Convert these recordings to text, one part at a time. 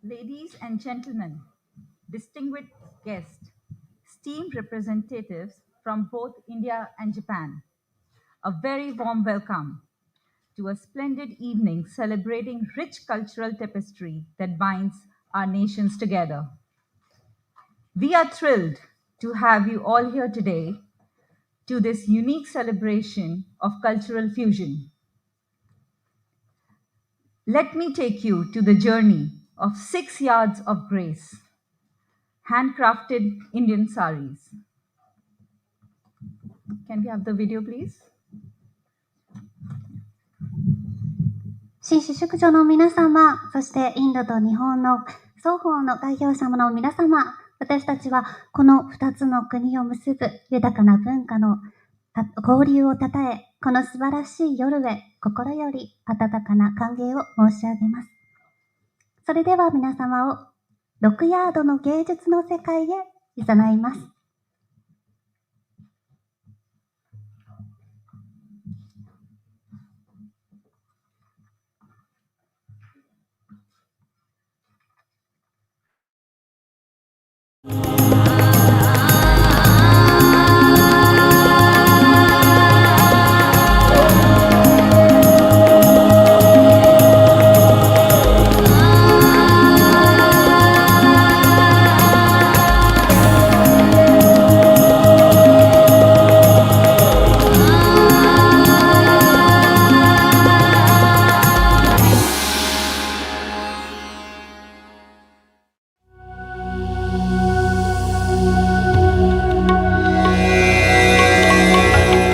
Ladies and gentlemen, distinguished guests, esteemed representatives from both India and Japan, a very warm welcome to a splendid evening celebrating rich cultural tapestry that binds our nations together. We are thrilled to have you all here today to this unique celebration of cultural fusion. Let me take you to the journey of 6 yards of grace, handcrafted Indian saris. Can we have the video, please? 紳士淑女の皆様、そしてインドと日本の双方の代表様の皆様、私たちはこの2つの国を結ぶ豊かな文化の交流をたたえ、この素晴らしい夜へ心より温かな歓迎を申し上げます。それでは皆様を6ヤードの芸術の世界へ誘います。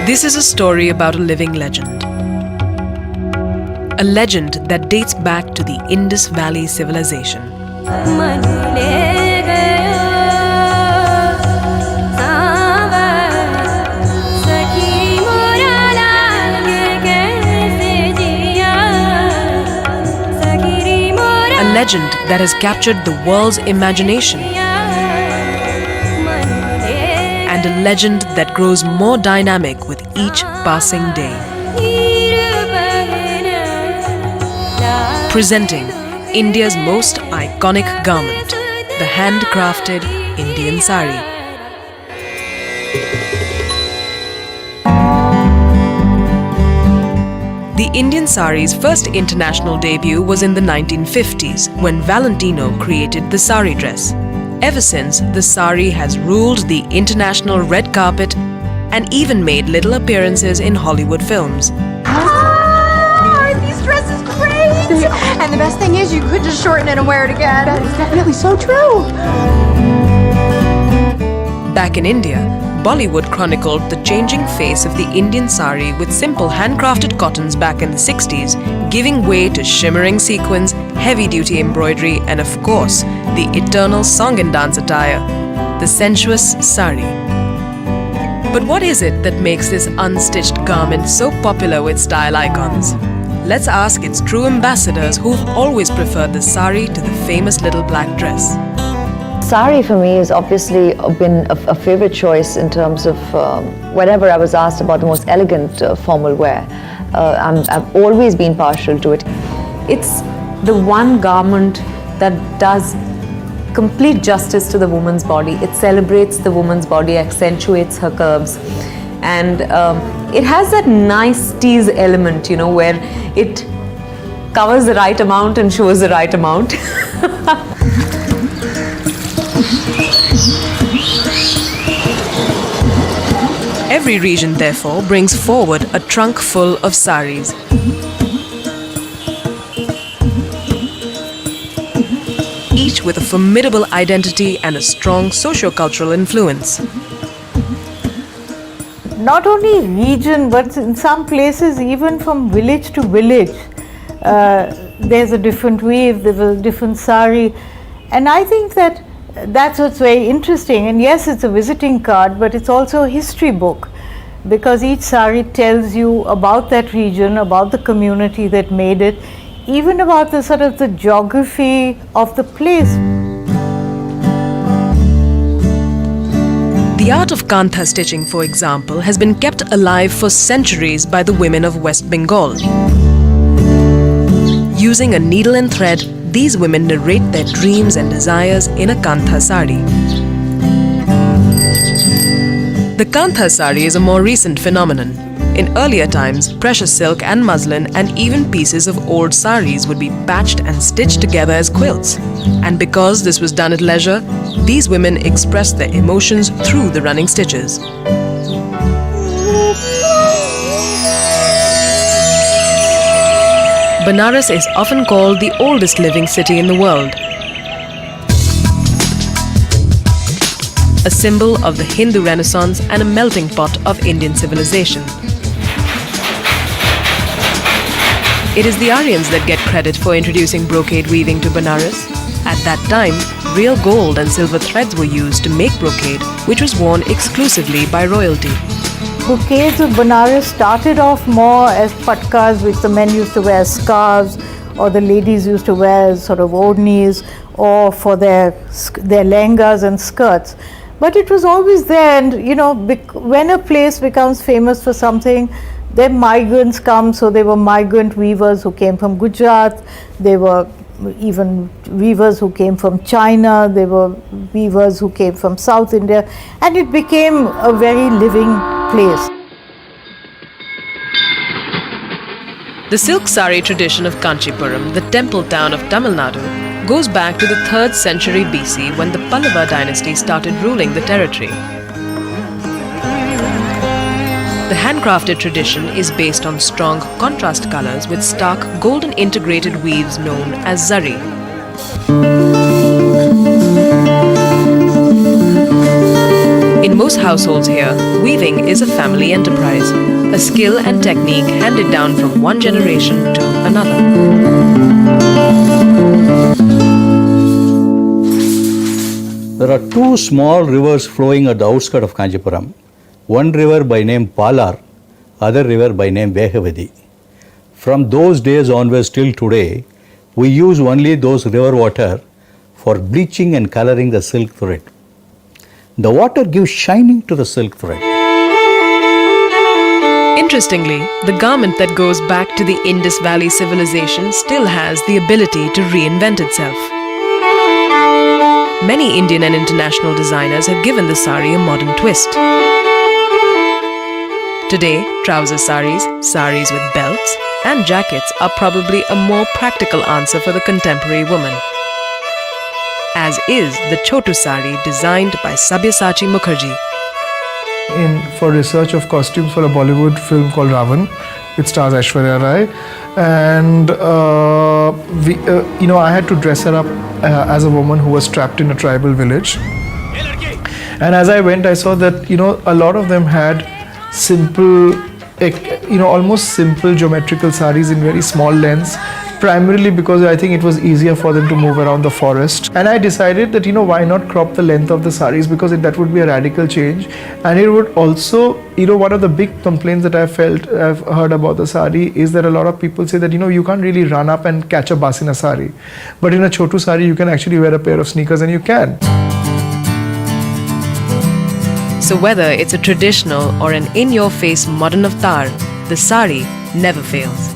This is a story about a living legend. A legend that dates back to the Indus Valley civilization. A legend that has captured the world's imagination. And a legend that grows more dynamic with each passing day. Presenting India's most iconic garment, the handcrafted Indian sari. The Indian sari's first international debut was in the 1950s when Valentino created the sari dress. Ever since, the sari has ruled the international red carpet and even made little appearances in Hollywood films. Aren't these dresses great? And the best thing is you could just shorten it and wear it again. That is definitely so true. Back in India, Bollywood chronicled the changing face of the Indian sari with simple handcrafted cottons back in the 60s, giving way to shimmering sequins, heavy-duty embroidery, and of course, the eternal song and dance attire, the sensuous sari. But what is it that makes this unstitched garment so popular with style icons? Let's ask its true ambassadors who've always preferred the sari to the famous little black dress. Sari for me has obviously been a favorite choice in terms of whenever I was asked about the most elegant formal wear. I've always been partial to it. It's the one garment that does complete justice to the woman's body. It celebrates the woman's body, accentuates her curves, and it has that nice tease element, you know, where it covers the right amount and shows the right amount. Every region, therefore, brings forward a trunk full of saris. Each with a formidable identity and a strong socio-cultural influence. Not only region, but in some places, even from village to village, there's a different weave, there's a different sari. And I think that that's what's very interesting. And yes, it's a visiting card, but it's also a history book, because each sari tells you about that region, about the community that made it, even about the sort of the geography of the place. The art of kantha stitching, for example, has been kept alive for centuries by the women of West Bengal. Using a needle and thread, these women narrate their dreams and desires in a kantha sari. The kantha sari is a more recent phenomenon. In earlier times, precious silk and muslin and even pieces of old saris would be patched and stitched together as quilts. And because this was done at leisure, these women expressed their emotions through the running stitches. Banaras is often called the oldest living city in the world, a symbol of the Hindu Renaissance and a melting pot of Indian civilization. It is the Aryans that get credit for introducing brocade weaving to Banaras. At that time, real gold and silver threads were used to make brocade, which was worn exclusively by royalty. Bouquets of Banaras started off more as patkas, which the men used to wear as scarves, or the ladies used to wear as sort of odhnis, or for their lehengas and skirts. But it was always there, and you know, when a place becomes famous for something, then migrants come. So there were migrant weavers who came from Gujarat, there were even weavers who came from China, there were weavers who came from South India, and it became a very living place. The silk sari tradition of Kanchipuram, the temple town of Tamil Nadu, goes back to the 3rd century BC when the Pallava dynasty started ruling the territory. The handcrafted tradition is based on strong contrast colors with stark golden integrated weaves known as zari. In most households here, weaving is a family enterprise, a skill and technique handed down from one generation to another. There are two small rivers flowing at the outskirts of Kanchipuram. One river by name Palar, other river by name Vehavadi. From those days onwards till today, we use only those river water for bleaching and coloring the silk thread. The water gives shining to the silk thread. Interestingly, the garment that goes back to the Indus Valley civilization still has the ability to reinvent itself. Many Indian and international designers have given the sari a modern twist. Today, trouser saris, saris with belts, and jackets are probably a more practical answer for the contemporary woman. As is the Chotu sari designed by Sabyasachi Mukherjee. For research of costumes for a Bollywood film called Ravan, which stars Aishwarya Rai, and I had to dress her up as a woman who was trapped in a tribal village. And as I went, I saw that a lot of them had simple, almost simple geometrical saris in very small lengths, primarily because I think it was easier for them to move around the forest. And I decided that why not crop the length of the saris, because that would be a radical change, and it would also, one of the big complaints that I've heard about the sari is that a lot of people say that you can't really run up and catch a bus in a sari, but in a Chotu sari you can actually wear a pair of sneakers and you can. So whether it's a traditional or an in-your-face modern avatar, the sari never fails.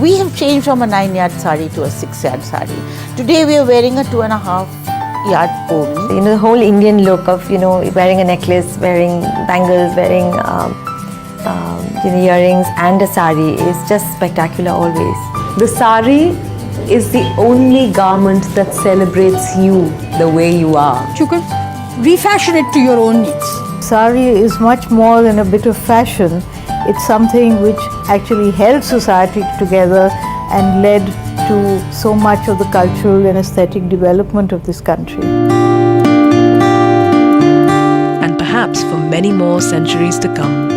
We have changed from a 9-yard sari to a 6-yard sari. Today we are wearing a 2.5-yard poni. The whole Indian look of wearing a necklace, wearing bangles, wearing earrings and a sari is just spectacular always. The sari is the only garment that celebrates you the way you are. You can refashion it to your own needs. Sari is much more than a bit of fashion. It's something which actually held society together and led to so much of the cultural and aesthetic development of this country. And perhaps for many more centuries to come.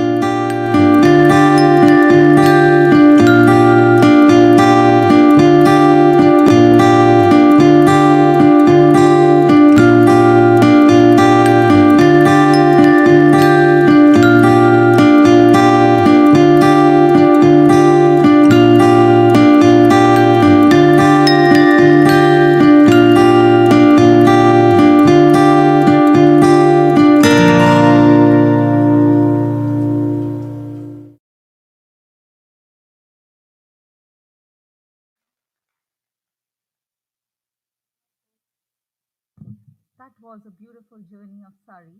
That was a beautiful journey of sari.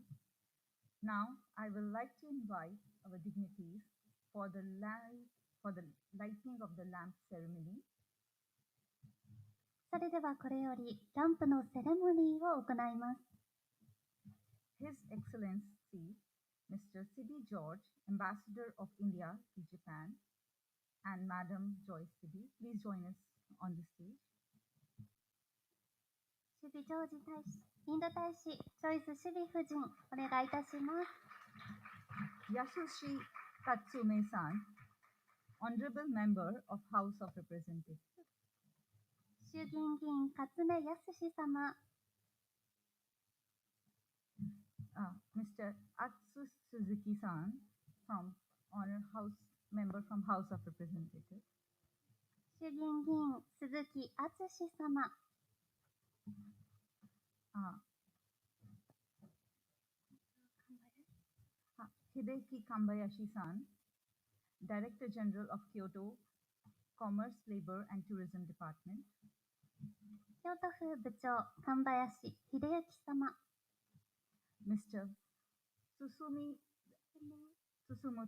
Now, I will like to invite our dignitaries for for the lighting of the lamp ceremony. それではこれよりランプのセレモニーを行います。 His Excellency, Mr. Sibi George, Ambassador of India to Japan, and Madam Joyce Sibi, please join us on the stage. シビジョージ大使、インド大使、ジョイス・シビ夫人、お願いいたします。 Yasushi Katsume-san, Honorable Member of House of Representatives. 衆議院議員勝目康様、 Mr. Atsu Suzuki-san, from Member from House of Representatives. 衆議院議員鈴木敦様、 Hideki Kambayashi-san, Director General of Kyoto Commerce, Labor and Tourism Department. 京都府部長神林秀幸様、 Mr. Susumu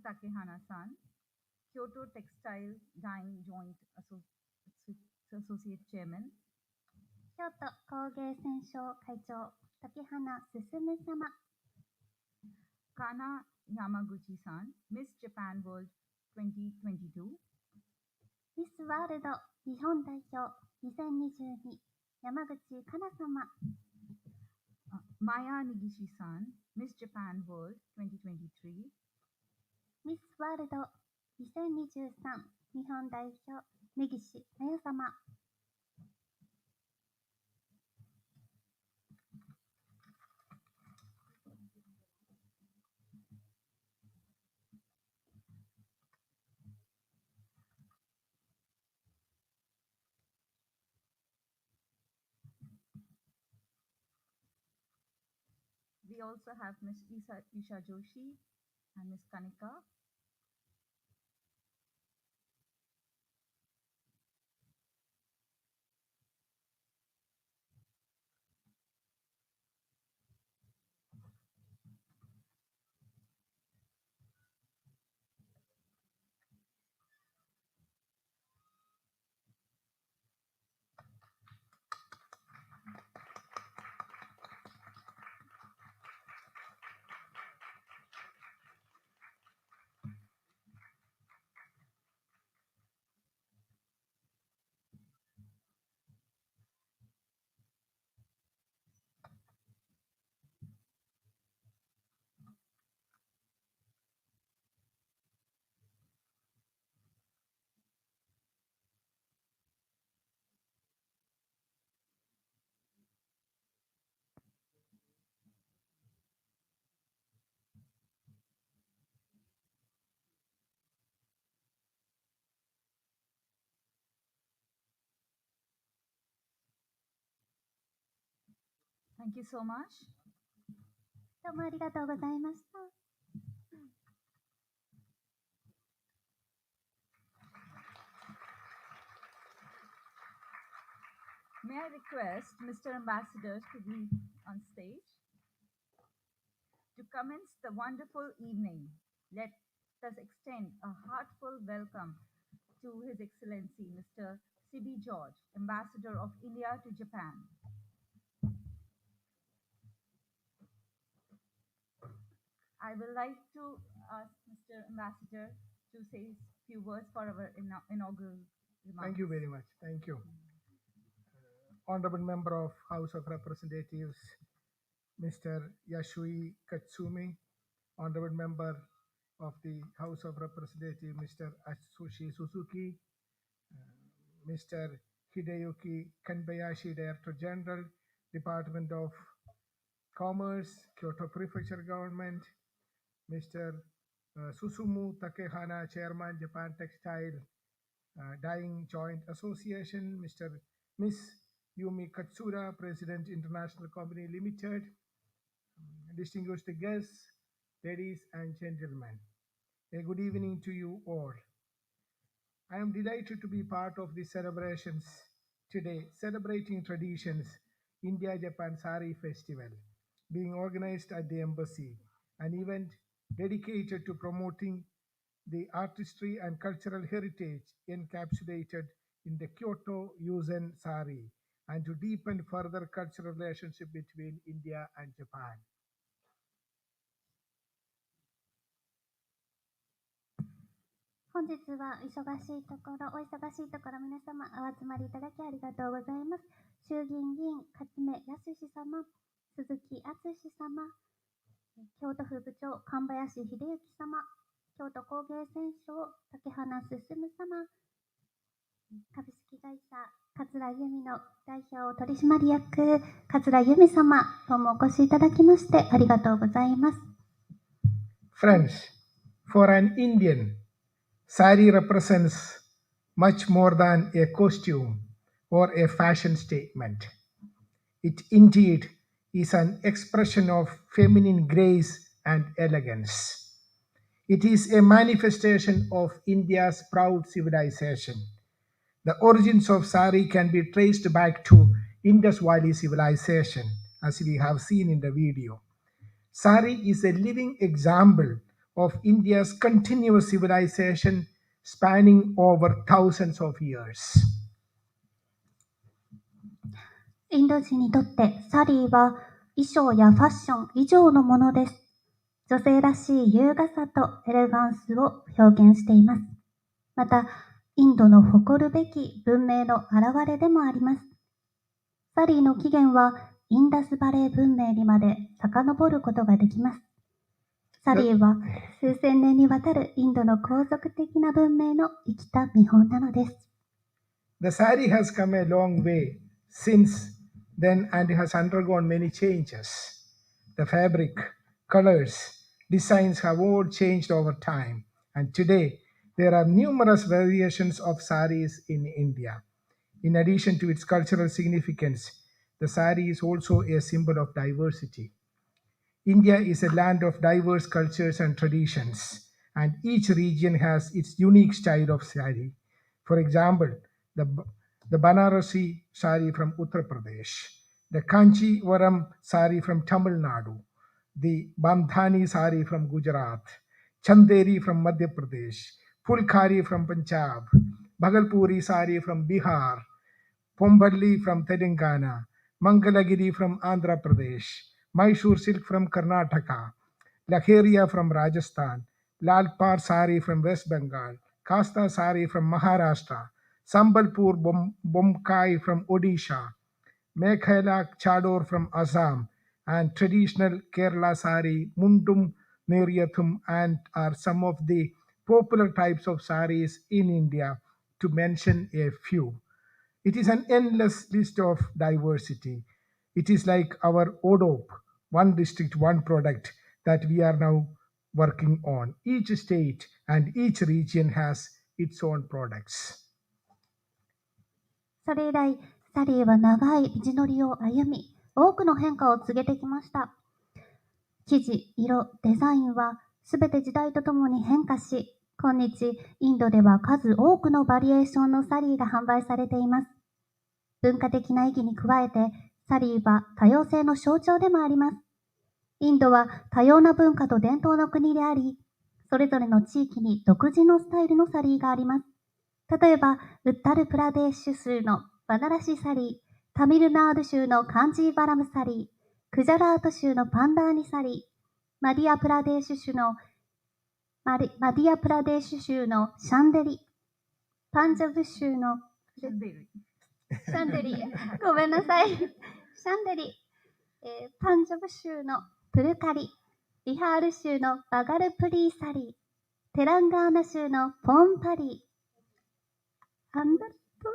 Takehana-san, Kyoto Textile Dyeing Joint Associate Chairman. 京都工芸選奨会長竹花進様、 Kana Yamaguchi-san, Miss Japan World 2022. ミスワールド日本代表2022山口かな様、 Maya Nigishi-san, Miss Japan World 2023. ミスワールド2023日本代表根岸あや様、 We also have Miss Isha Joshi and Miss Kanika. Thank you so much. どうもありがとうございました。 May I request Mr. Ambassador to be on stage? To commence the wonderful evening, let us extend a heartfelt welcome to His Excellency Mr. Sibi George, Ambassador of India to Japan. I would like to ask Mr. Ambassador to say a few words for our inaugural remarks. Thank you very much. Thank you. Honorable Member of House of Representatives, Mr. Yashui Katsumi, Honorable Member of the House of Representatives, Mr. Atsushi Suzuki, Mr. Hideyuki Kanbayashi, Director General, Department of Commerce, Kyoto Prefecture Government, Mr. Susumu Takehana, Chairman, Japan Textile Dyeing Joint Association, Miss Yumi Katsura, President, International Company Limited, distinguished guests, ladies and gentlemen, a good evening to you all. I am delighted to be part of the celebrations today, celebrating traditions India-Japan Sari Festival, being organized at the embassy, an event dedicated to promoting the artistry and cultural heritage encapsulated in the Kyoto Yuzen Sari, and to deepen further cultural relationship between India and Japan. 本日はお忙しいところ皆様お集まりいただきありがとうございます。衆議院議員勝目康様、鈴木敦様、京都府部長神林秀幸様、京都工芸戦争竹花進様、株式会社桂由美の代表取締役桂由美様、どうもお越しいただきましてありがとうございます。Friends, for an Indian, sari represents much more than a costume or a fashion statement. It indeed is an expression of feminine grace and elegance. It is a manifestation of India's proud civilization. The origins of sari can be traced back to Indus Valley civilization, as we have seen in the video. Sari is a living example of India's continuous civilization spanning over thousands of years. インド人にとってサリーは衣装やファッション以上のものです。女性らしい優雅さとエレガンスを表現しています。また、インドの誇るべき文明の表れでもあります。サリーの起源はインダスバレー文明にまで遡ることができます。サリーは数千年にわたるインドの皇族的な文明の生きた見本なのです。The sari has come a long way since then and has undergone many changes. The fabric, colors, designs have all changed over time, and today there are numerous variations of saris in India. In addition to its cultural significance, the sari is also a symbol of diversity. India is a land of diverse cultures and traditions, and each region has its unique style of sari. For example, the Banarasi sari from Uttar Pradesh, the Kanchivaram sari from Tamil Nadu, the Bandhani sari from Gujarat, Chanderi from Madhya Pradesh, Fulkari from Punjab, Bhagalpuri sari from Bihar, Pomballi from Telangana, Mangalagiri from Andhra Pradesh, Mysore silk from Karnataka, Lakheria from Rajasthan, Lalpar sari from West Bengal, Kasta sari from Maharashtra, Sambalpur Bomkai from Odisha, Mekhela Chador from Assam, and traditional Kerala sari, Mundum Neriyathum, and are some of the popular types of saris in India, to mention a few. It is an endless list of diversity. It is like our ODOP, one district, one product, that we are now working on. Each state and each region has its own products. それ以来、サリーは長い道のりを歩み、多くの変化を告げてきました。生地、色、デザインはすべて時代とともに変化し、今日、インドでは数多くのバリエーションのサリーが販売されています。文化的な意義に加えて、サリーは多様性の象徴でもあります。インドは多様な文化と伝統の国であり、それぞれの地域に独自のスタイルのサリーがあります。例えば、ウッタルプラデーシュ州のバナラシサリー、タミルナード州のカンジーバラムサリー、クジャラート州のパンダーニサリー、マディアプラデーシュ州のシャンデリ、パンジャブ州のシャンデリ、ごめんなさい。シャンデリ、パンジャブ州のプルカリ、ビハール州のバガルプリーサリー、テランガーナ州のポンパリー、アンダルト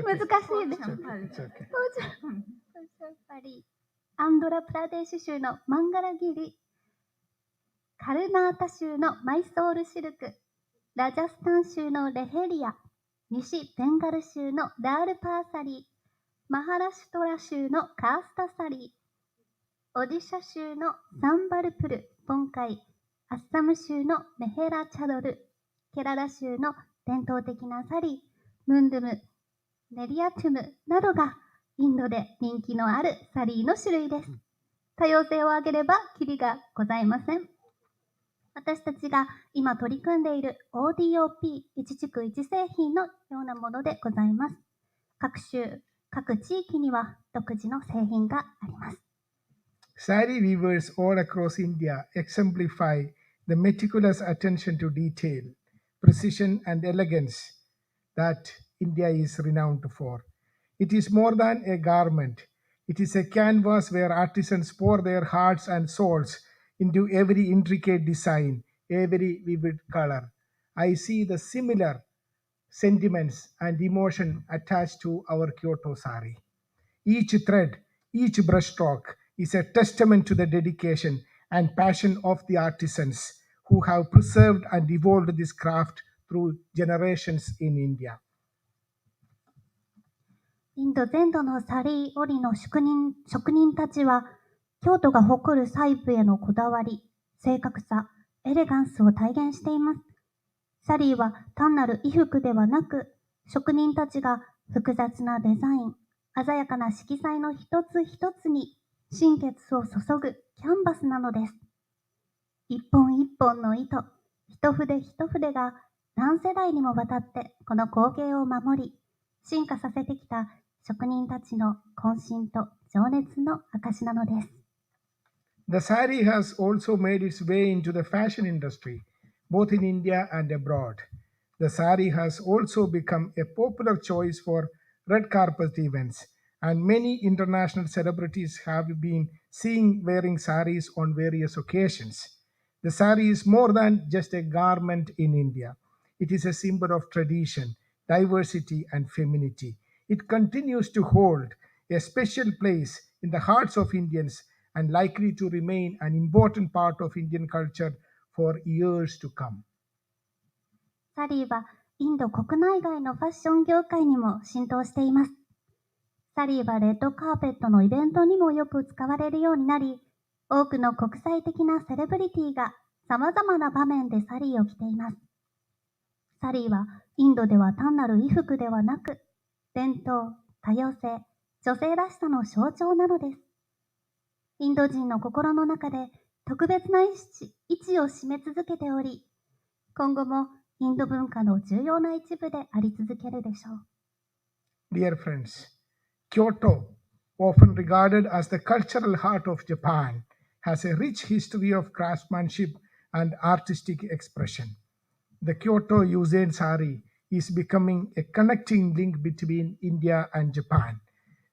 難しいね。アンドラプラデーシュ州のマンガラギリ、カルナータ州のマイソールシルク、ラジャスタン州のレヘリア、西ベンガル州のラールパーサリー、マハラシュトラ州のカースタサリー、オディシャ州のサンバルプル、ポンカイ、アッサム州のメヘラチャドル、ケララ州の伝統的なサリー、ムンドゥム、ネリアトゥムなどがインドで人気のあるサリーの種類です。多様性を挙げればキリがございません。私たちが今取り組んでいる ODOP 一地区一製品のようなものでございます。各州、各地域には独自の製品があります。Sari weavers all across India exemplify the meticulous attention to detail, precision, and elegance that India is renowned for. It is more than a garment, it is a canvas where artisans pour their hearts and souls into every intricate design, every vivid color. I see the similar sentiments and emotion attached to our Kyoto sari. Each thread, each brushstroke is a testament to the dedication and passion of the artisans who have preserved and evolved this craft through generations in India. インド全土のサリー織りの職人たちは、京都が誇る細部へのこだわり、正確さ、エレガンスを体現しています。サリーは単なる衣服ではなく、職人たちが複雑なデザイン、鮮やかな色彩の一つ一つに心血を注ぐキャンバスなのです。一本一本の糸、一筆一筆が何世代にもわたってこの光景を守り、進化させてきた職人たちの渾身と情熱の証なのです。The sari has also made its way into the fashion industry, both in India and abroad. The sari has also become a popular choice for red carpet events, and many international celebrities have been seen wearing saris on various occasions. The sari is more than just a garment in India. It is a symbol of tradition, diversity, and femininity. It continues to hold a special place in the hearts of Indians and likely to remain an important part of Indian culture for years to come. サリーはインド国内外のファッション業界にも浸透しています。サリーはレッドカーペットのイベントにもよく使われるようになり、多くの国際的なセレブリティが様々な場面でサリーを着ています。サリーはインドでは単なる衣服ではなく、伝統、多様性、女性らしさの象徴なのです。インド人の心の中で特別な位置を占め続けており、今後もインド文化の重要な一部であり続けるでしょう。Dear friends, Kyoto, often regarded as the cultural heart of Japan, has a rich history of craftsmanship and artistic expression. The Kyoto Yuzen Sari is becoming a connecting link between India and Japan.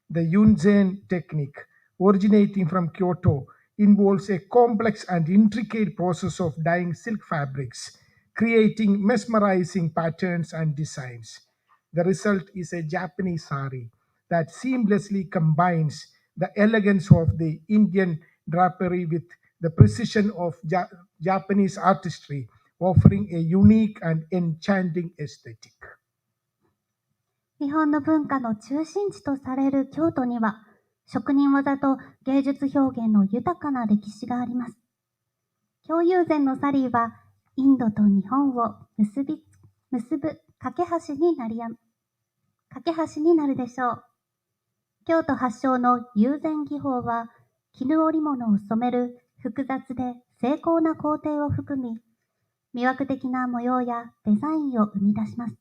The Yunzen technique, originating from Kyoto, involves a complex and intricate process of dyeing silk fabrics, creating mesmerizing patterns and designs. The result is a Japanese sari that seamlessly combines the elegance of the Indian drapery with the precision of Japanese artistry, offering a unique and enchanting aesthetic. 日本の文化の中心地とされる京都には、職人技と芸術表現の豊かな歴史があります。京友禅のサリーは、インドと日本を結ぶ架け橋になるでしょう。京都発祥の友禅技法は、絹織物を染める複雑で精巧な工程を含み、魅惑的な模様やデザインを生み出します。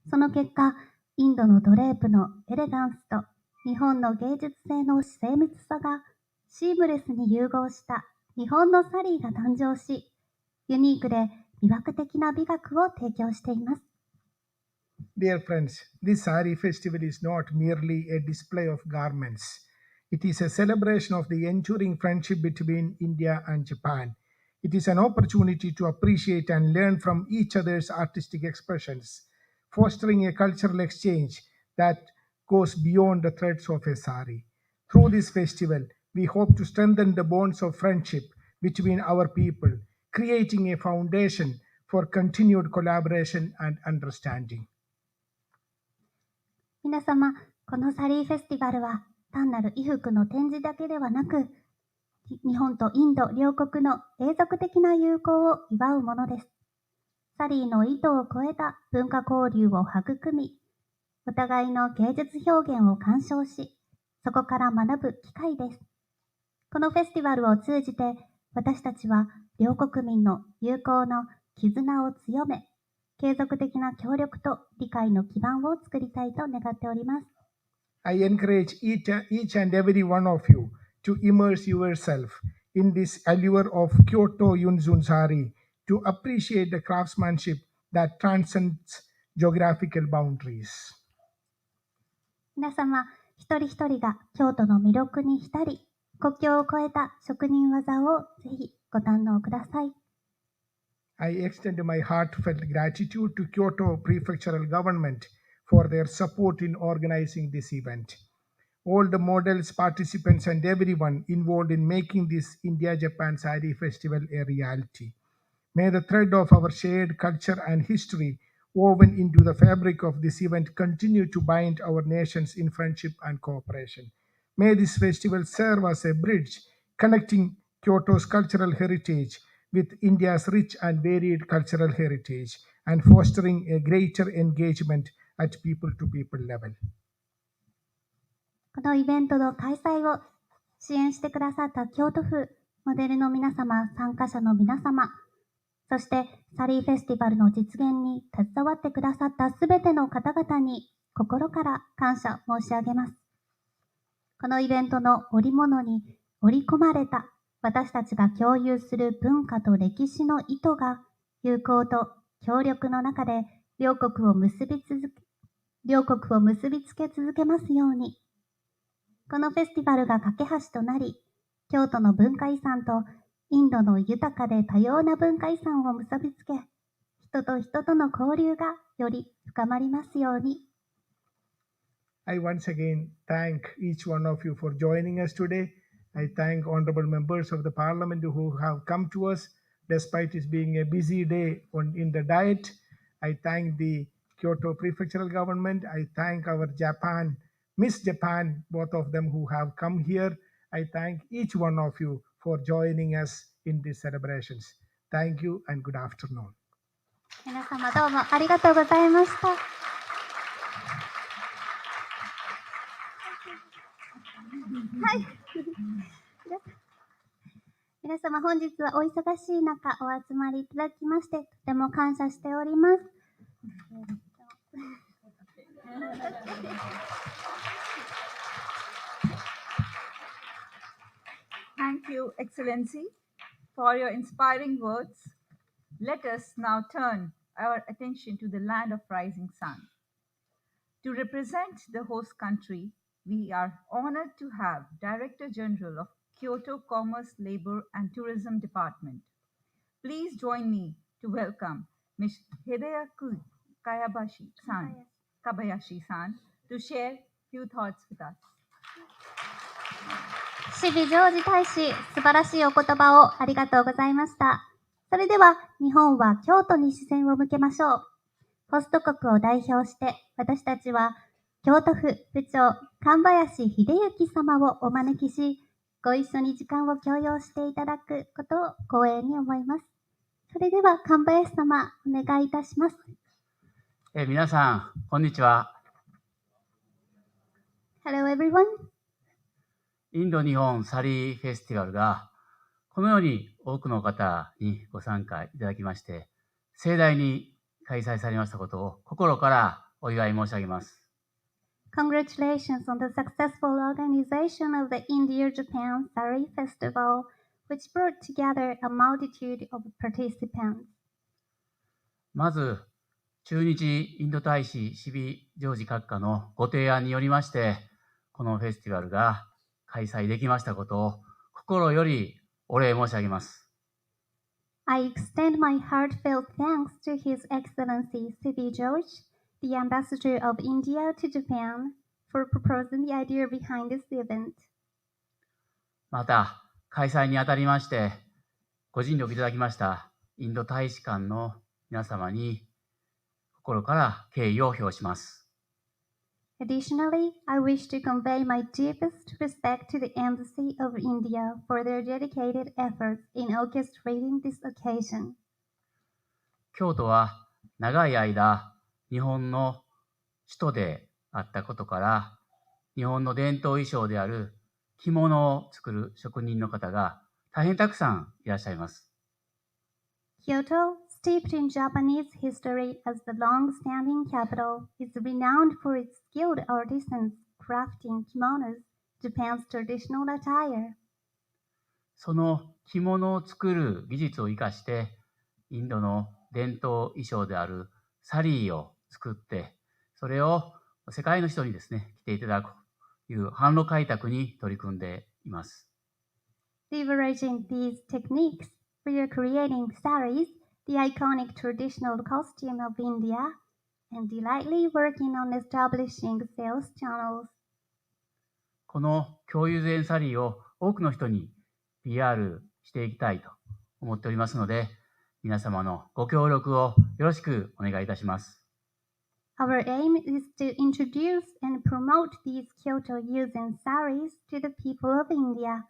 その結果、インドのドレープのエレガンスと日本の芸術性の精密さがシームレスに融合した日本のサリーが誕生し、ユニークで魅惑的な美学を提供しています。Dear friends, this Sari festival is not merely a display of garments. It is a celebration of the enduring friendship between India and Japan. It is an opportunity to appreciate and learn from each other's artistic expressions, fostering a cultural exchange that goes beyond the threads of a sari. Through this festival, we hope to strengthen the bonds of friendship between our people, creating a foundation for continued collaboration and understanding. 皆様、このサリーフェスティバルは単なる衣服の展示だけではなく、日本とインド両国の永続的な友好を祝うものです。サリーの糸を超えた文化交流を育み、お互いの芸術表現を鑑賞し、そこから学ぶ機会です。このフェスティバルを通じて、私たちは両国民の友好の絆を強め、継続的な協力と理解の基盤を作りたいと願っております。I encourage each and every one of you to immerse yourself in this allure of Kyoto Yunzun sari to appreciate the craftsmanship that transcends geographical boundaries. 皆様、一人一人が京都の魅力に浸り、国境を越えた職人技をぜひご堪能ください。I extend my heartfelt gratitude to Kyoto Prefectural Government for their support in organizing this event. All the models, participants, and everyone involved in making this India-Japan Sari Festival a reality. May the thread of our shared culture and history woven into the fabric of this event continue to bind our nations in friendship and cooperation. May this festival serve as a bridge connecting Kyoto's cultural heritage with India's rich and varied cultural heritage and fostering a greater engagement at people-to-people level. このイベントの開催を支援してくださった京都府、モデルの皆様、参加者の皆様、そしてサリーフェスティバルの実現に携わってくださったすべての方々に心から感謝申し上げます。このイベントの織物に織り込まれた私たちが共有する文化と歴史の糸が友好と協力の中で両国を結びつけ続けますように。このフェスティバルが架け橋となり、京都の文化遺産とインドの豊かで多様な文化遺産を結びつけ、人と人との交流がより深まりますように。I once again thank each one of you for joining us today. I thank honorable members of the parliament who have come to us despite it being a busy day in the diet. I thank the Kyoto Prefectural Government. I thank our Miss Japan, both of them who have come here. I thank each one of you for joining us in these celebrations. Thank you and good afternoon. 皆様どうもありがとうございました。はい。皆様本日はお忙しい中お集まりいただきましてとても感謝しております。Thank you, Excellency, for your inspiring words. Let us now turn our attention to the land of rising sun. To represent the host country, we are honored to have Director General of Kyoto Commerce, Labor and Tourism Department. Please join me to welcome Ms. Hideyaku Kabayashi-san to share few thoughts with us. シビジョージ大使、素晴らしいお言葉をありがとうございました。それでは、日本は京都に視線を向けましょう。ホスト国を代表して、私たちは京都府府長神林秀幸様をお招きし、ご一緒に時間を共有していただくことを光栄に思います。それでは神林様、お願いいたします。皆さん、こんにちは。Hello everyone. インド日本サリーフェスティバルがこのように多くの方にご参加いただきまして盛大に開催されましたことを心からお祝い申し上げます。Congratulations on the successful organization of the India-Japan Sari Festival, which brought together a multitude of participants. まず、駐日インド大使シビジョージ閣下のご提案によりまして、このフェスティバルが開催できましたことを心よりお礼申し上げます。I extend my heartfelt thanks to His Excellency Sibi George, the Ambassador of India to Japan, for proposing the idea behind this event. また、開催にあたりまして、ご尽力いただきましたインド大使館の皆様に心から敬意を表します。Additionally, I wish to convey my deepest respect to the Embassy of India for their dedicated efforts in orchestrating this occasion. 京都は長い間、日本の首都であったことから、日本の伝統衣装である着物を作る職人の方が大変たくさんいらっしゃいます。Kyoto, steeped in Japanese history as the long-standing capital, is renowned for its skilled artisans crafting kimonos, Japan's traditional attire. その着物を作る技術を生かして、インドの伝統衣装であるサリーを作って、それを世界の人にですね、着ていただくという販路開拓に取り組んでいます。Leveraging these techniques, we are creating saris, the iconic traditional costume of India, and delightfully working on establishing sales channels. この共有前サリーを多くの人に PR していきたいと思っておりますので、皆様のご協力をよろしくお願いいたします。Our aim is to introduce and promote these Kyoto Yuzen saris to the people of India,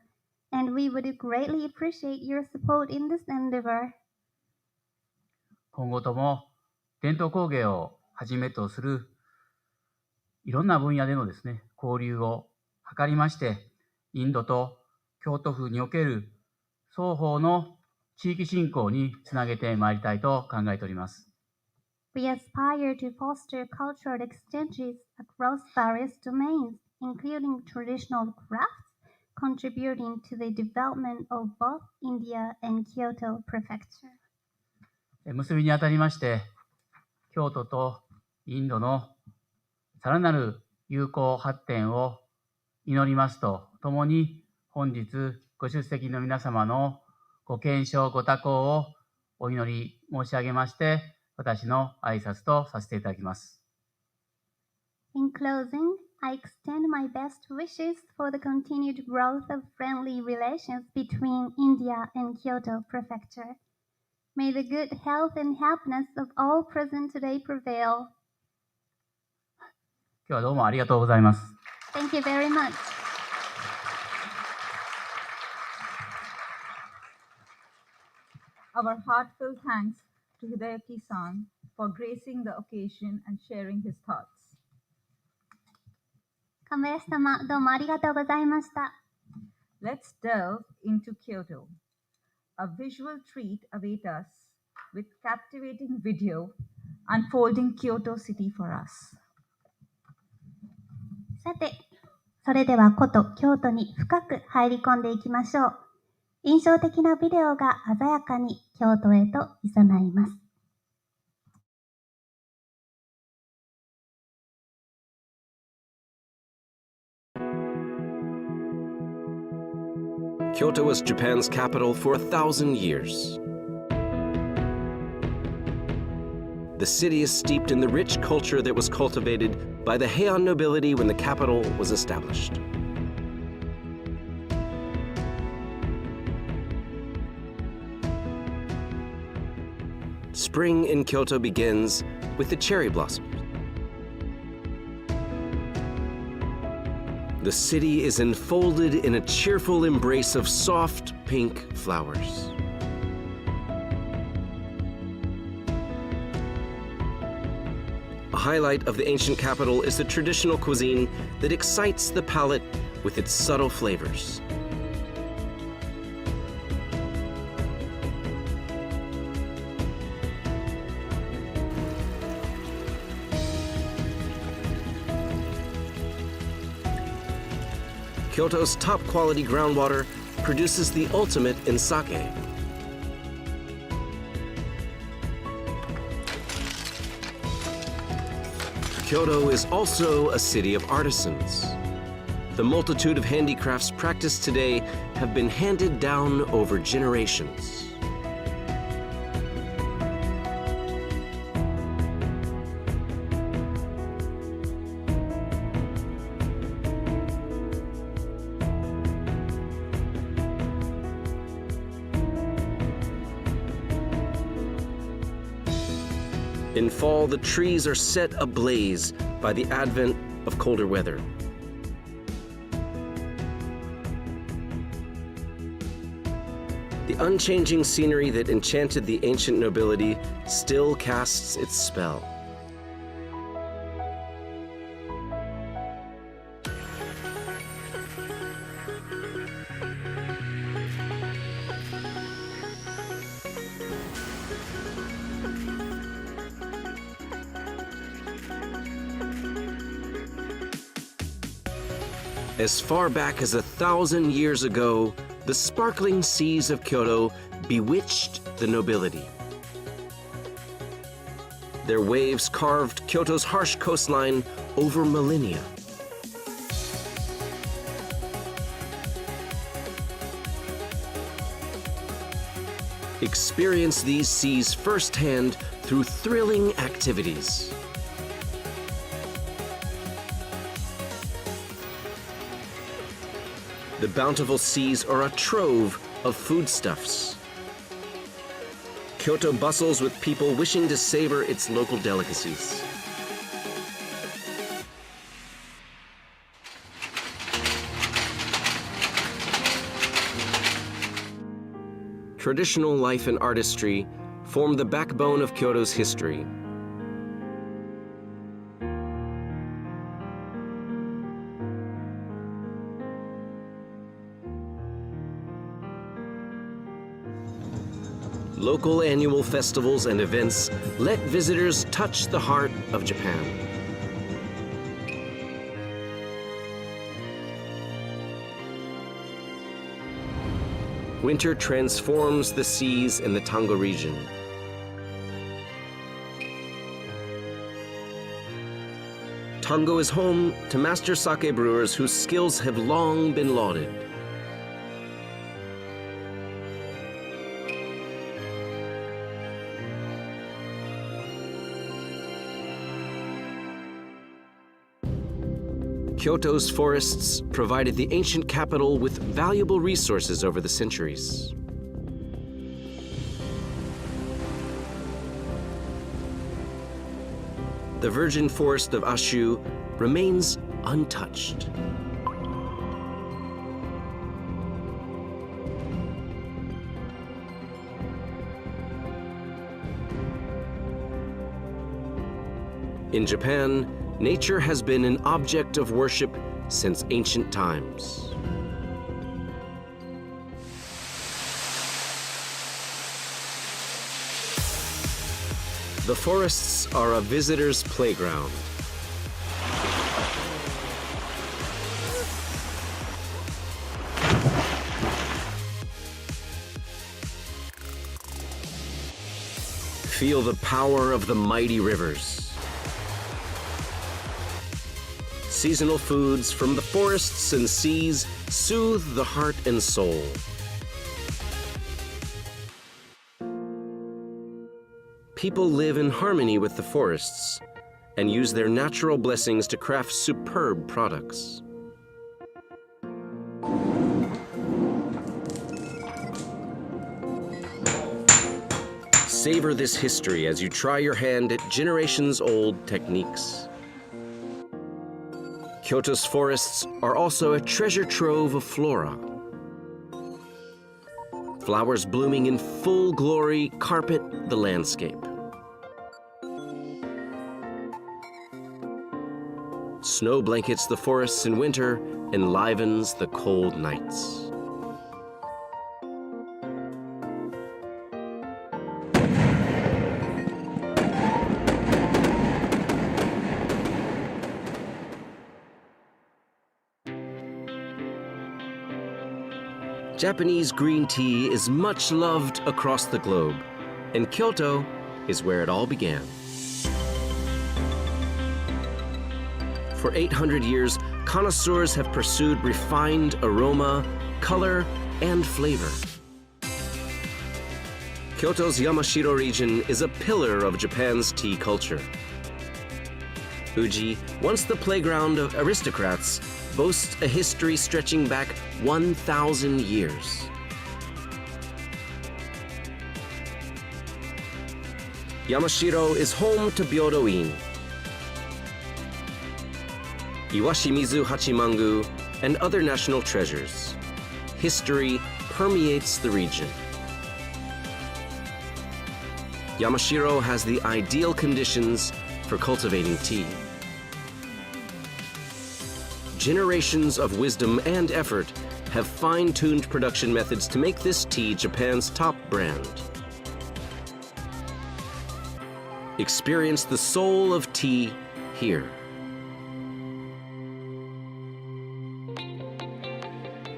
and we would greatly appreciate your support in this endeavor. 今後とも伝統工芸をはじめとするいろんな分野でのですね、交流を図りまして、インドと京都府における双方の地域振興につなげてまいりたいと考えております。We aspire to foster cultural exchanges across various domains, including traditional crafts, contributing to the development of both India and Kyoto Prefecture. 結びにあたりまして、京都とインドのさらなる友好発展を祈りますとともに、本日ご出席の皆様のご健勝ご多幸をお祈り申し上げまして、私の挨拶とさせていただきます。In closing, I extend my best wishes for the continued growth of friendly relations between India and Kyoto Prefecture. May the good health and happiness of all present today prevail. 今日はどうもありがとうございます。Thank you very much. Our heartfelt thanks to Hidayaki-san for gracing the occasion and sharing his thoughts. 亀梨様、どうもありがとうございました。Let's delve into Kyoto. A visual treat awaits us with captivating video unfolding Kyoto City for us. さて、それでは古都京都に深く入り込んでいきましょう。印象的なビデオが鮮やかに京都へと誘います。Kyoto was Japan's capital for 1,000 years. The city is steeped in the rich culture that was cultivated by the Heian nobility when the capital was established. Spring in Kyoto begins with the cherry blossoms. The city is enfolded in a cheerful embrace of soft pink flowers. A highlight of the ancient capital is the traditional cuisine that excites the palate with its subtle flavors. Kyoto's top-quality groundwater produces the ultimate in sake. Kyoto is also a city of artisans. The multitude of handicrafts practiced today have been handed down over generations. In fall, the trees are set ablaze by the advent of colder weather. The unchanging scenery that enchanted the ancient nobility still casts its spell. As far back as 1,000 years ago, the sparkling seas of Kyoto bewitched the nobility. Their waves carved Kyoto's harsh coastline over millennia. Experience these seas firsthand through thrilling activities. The bountiful seas are a trove of foodstuffs. Kyoto bustles with people wishing to savor its local delicacies. Traditional life and artistry form the backbone of Kyoto's history. Local annual festivals and events let visitors touch the heart of Japan. Winter transforms the seas in the Tango region. Tango is home to master sake brewers whose skills have long been lauded. Kyoto's forests provided the ancient capital with valuable resources over the centuries. The virgin forest of Ashu remains untouched. In Japan, nature has been an object of worship since ancient times. The forests are a visitor's playground. Feel the power of the mighty rivers. Seasonal foods from the forests and seas soothe the heart and soul. People live in harmony with the forests and use their natural blessings to craft superb products. Savor this history as you try your hand at generations-old techniques. Kyoto's forests are also a treasure trove of flora. Flowers blooming in full glory carpet the landscape. Snow blankets the forests in winter, enlivens the cold nights. Japanese green tea is much loved across the globe, and Kyoto is where it all began. For 800 years, connoisseurs have pursued refined aroma, color, and flavor. Kyoto's Yamashiro region is a pillar of Japan's tea culture. Uji, once the playground of aristocrats, boasts a history stretching back 1,000 years. Yamashiro is home to Byodo-in, Iwashimizu Hachimangu, and other national treasures. History permeates the region. Yamashiro has the ideal conditions for cultivating tea. Generations of wisdom and effort have fine-tuned production methods to make this tea Japan's top brand. Experience the soul of tea here.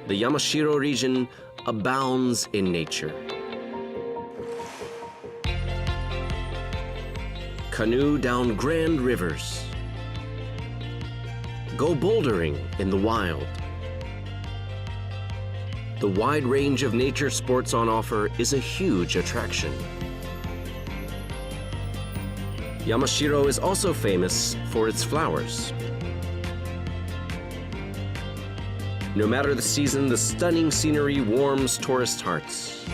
The Yamashiro region abounds in nature. Canoe down grand rivers. Go bouldering in the wild. The wide range of nature sports on offer is a huge attraction. Yamashiro is also famous for its flowers. No matter the season, the stunning scenery warms tourist hearts.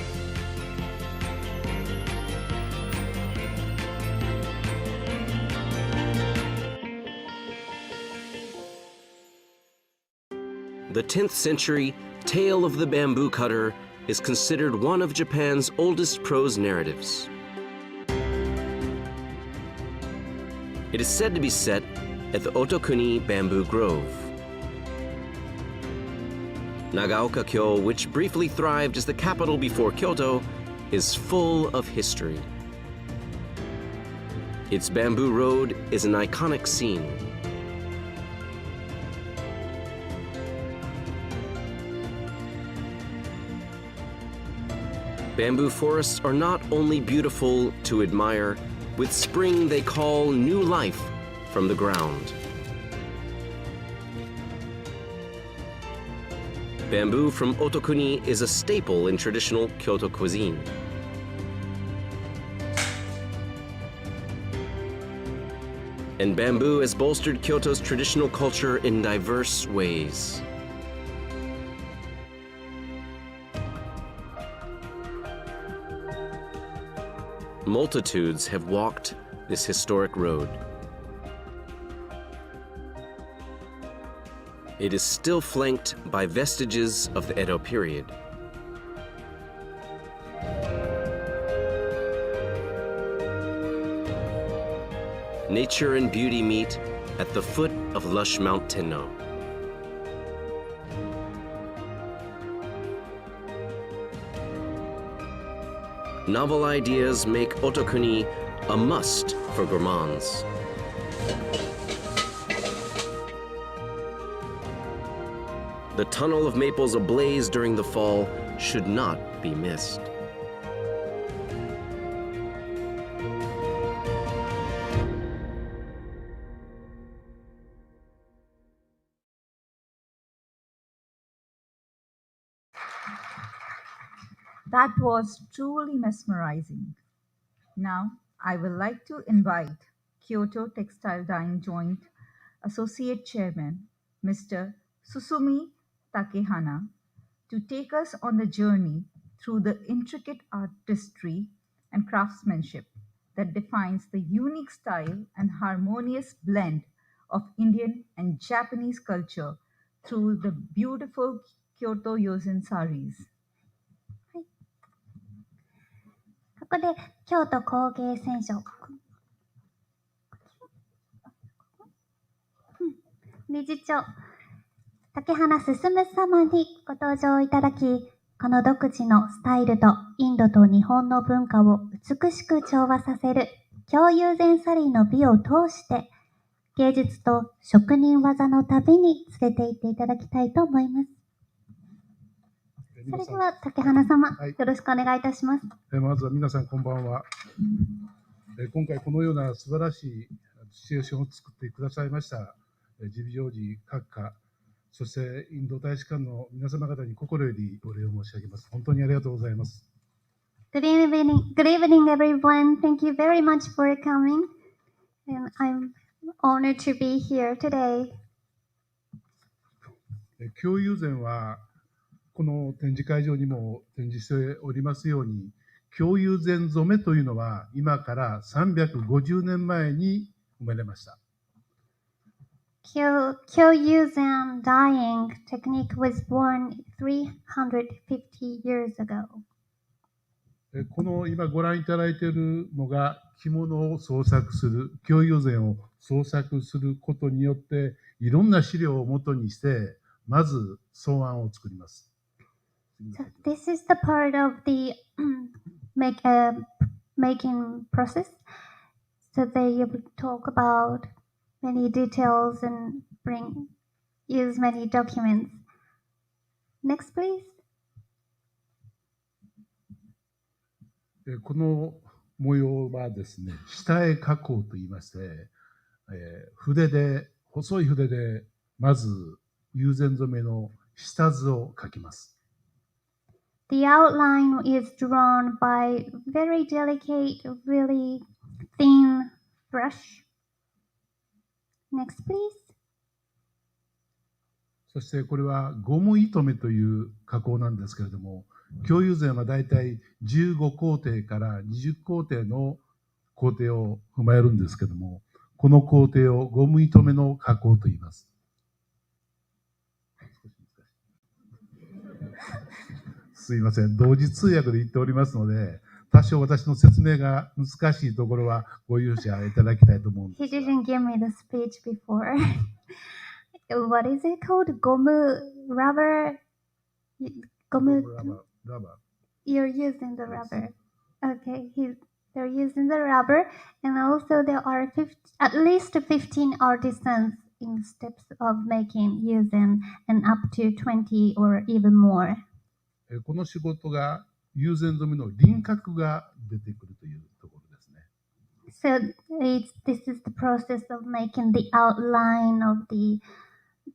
The 10th century Tale of the Bamboo Cutter is considered one of Japan's oldest prose narratives. It is said to be set at the Otokuni Bamboo Grove. Nagaoka-kyo, which briefly thrived as the capital before Kyoto, is full of history. Its bamboo road is an iconic scene. Bamboo forests are not only beautiful to admire, with spring they call new life from the ground. Bamboo from Otokuni is a staple in traditional Kyoto cuisine. And bamboo has bolstered Kyoto's traditional culture in diverse ways. Multitudes have walked this historic road. It is still flanked by vestiges of the Edo period. Nature and beauty meet at the foot of lush Mount Tenno. Novel ideas make Otokuni a must for gourmands. The tunnel of maples ablaze during the fall should not be missed. That was truly mesmerizing. Now, I would like to invite Kyoto Textile Dyeing Joint Associate Chairman, Mr. Susumi Takehana, to take us on the journey through the intricate artistry and craftsmanship that defines the unique style and harmonious blend of Indian and Japanese culture through the beautiful Kyoto Yosen saris. ここで京都工芸選書理事長竹花進様にご登場いただき、この独自のスタイルとインドと日本の文化を美しく調和させる京友禅サリーの美を通して芸術と職人技の旅に連れて行っていただきたいと思います。それでは竹花様、よろしくお願いいたします。まずは皆さんこんばんは。今回このような素晴らしいシチュエーションを作ってくださいましたジビジョージ閣下、そしてインド大使館の皆様方に心よりお礼を申し上げます。本当にありがとうございます。Good evening, everyone. Thank you very much for coming. And I'm honored to be here today. 京友禅はこの展示会場にも展示しておりますように、京友禅染めというのは今から350年前に生まれました。Kyoyuzen dyeing technique was born 350 years ago. この今ご覧いただいているのが着物を創作する、京友禅を創作することによっていろんな資料をもとにしてまず草案を作ります。So this is the part of the making process. So they will talk about many details and use many documents. Next, please. この模様はですね、下絵加工といいまして、細い筆で、まず友禅染めの下図を描きます。The outline is drawn by very delicate, really thin brush. Next, please. そしてこれはゴム糸目という加工なんですけれども、京友禅はだいたい15工程から20工程の工程を踏まえるんですけども、この工程をゴム糸目の加工と言います。すいません、同時通訳で言っておりますので、多少私の説明が難しいところはご容赦いただきたいと思うんです。He didn't give me the speech before. What is it called? Gomu rubber? Gomu. Rubber. You're using the rubber. Okay, they're using the rubber, and also there are at least 15 artisans in steps of making using, and up to 20 or even more. この仕事が友禅染めの輪郭が出てくるというところですね。So this is the process of making the outline of the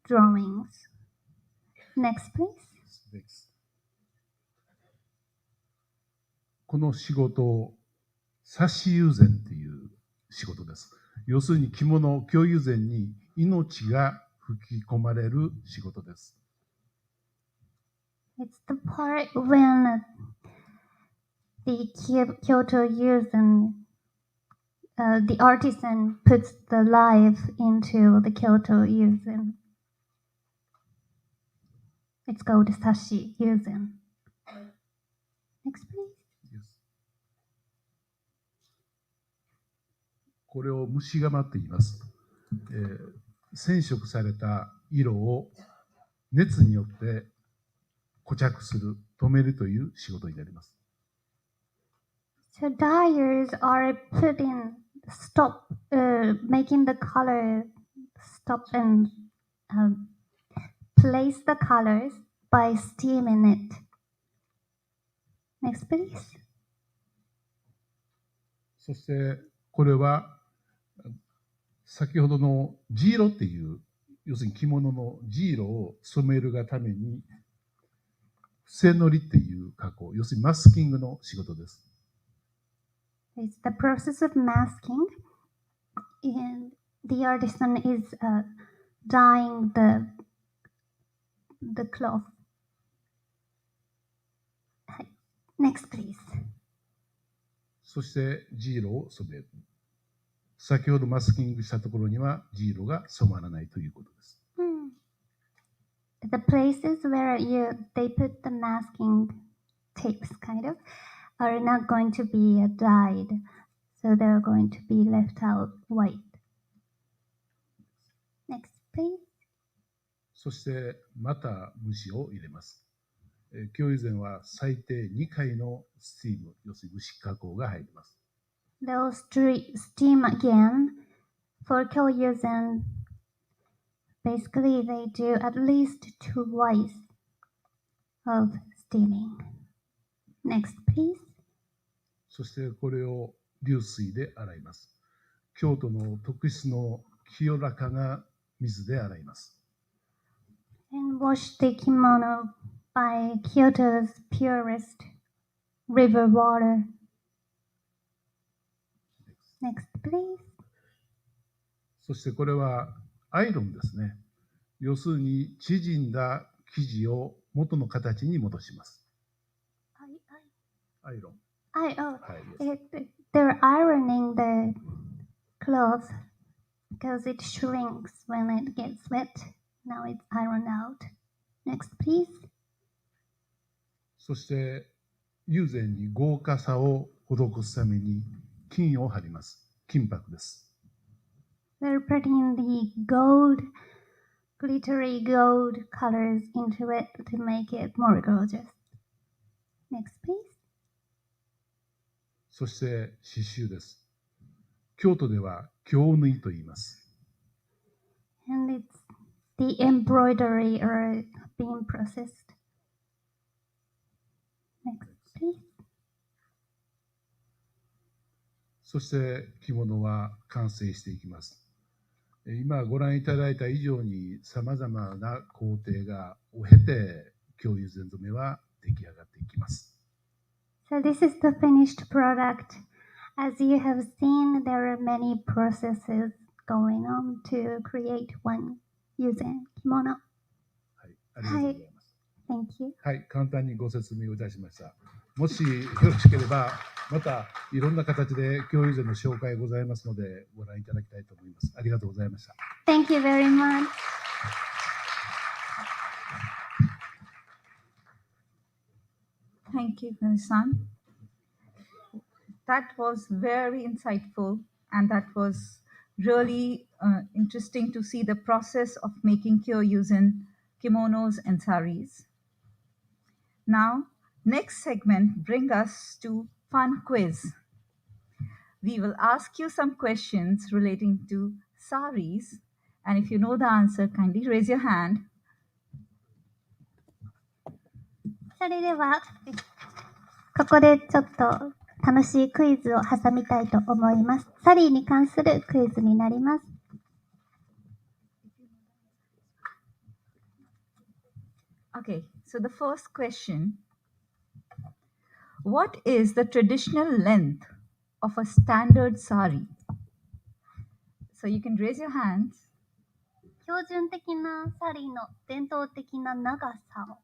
drawings. Next, please. この仕事を刺し友禅という仕事です。要するに京友禅に命が吹き込まれる仕事です。It's the part when the Kyoto Yuzen, the artisan puts the life into the Kyoto Yuzen. It's called Sashi Yuzen. Next, please. これを蒸し釜と言います。染色された色を熱によって固着する、止めるという仕事になります。So dyers are making the color stop and place the colors by steaming it. Next, please. そしてこれは先ほどのジーロっていう、要するに着物のジーロを染めるがために伏せ塗りっていう加工、要するにマスキングの仕事です。It's the process of masking, and the artisan is dyeing the cloth. Next, please. そしてジーロを染める。先ほどマスキングしたところにはジーロが染まらないということです。The places where they put the masking tapes, kind of, are not going to be dyed, so they're going to be left out white. Next, please. そしてまた蒸しを入れます。京友禅は最低2回のスティーム、要するに蒸し加工が入ります。They'll steam again. For Kyoyuzen, basically they do at least twice of steaming. Next, please. そしてこれを流水で洗います。京都の特質の清らかな水で洗います。And wash the kimono by Kyoto's purest river water. Next, please. そしてこれはアイロンですね。要するに縮んだ生地を元の形に戻します。アイロン。They're ironing the cloth because it shrinks when it gets wet. Now it's ironed out. Next, please. そして友禅に豪華さを施すために金を貼ります。金箔です。They're putting the glittery gold colors into it to make it more gorgeous. Next, please. そして刺繍です。京都では京縫いと言います。And it's the embroidery or being processed. Next, please. そして着物は完成していきます。今ご覧いただいた以上にさまざまな工程がを経て京友禅染めは出来上がっていきます。So this is the finished product. As you have seen, there are many processes going on to create one yuzen kimono. はい、ありがとうございます。Thank you. はい、簡単にご説明をいたしました。もしよろしければ、またいろんな形で京友禅の紹介ございますので、ご覧いただきたいと思います。ありがとうございました。Thank you very much. Thank you, San. That was very insightful, and that was really interesting to see the process of making kyoryuzen kimonos and saris. Now, next segment bring us to fun quiz. We will ask you some questions relating to saris, and if you know the answer, kindly raise your hand. それでは、ここでちょっと楽しいクイズを挟みたいと思います。サリーに関するクイズになります。Okay, so the first question. What is the traditional length of a standard sari? So you can raise your hands. 標準的なサリーの伝統的な長さを。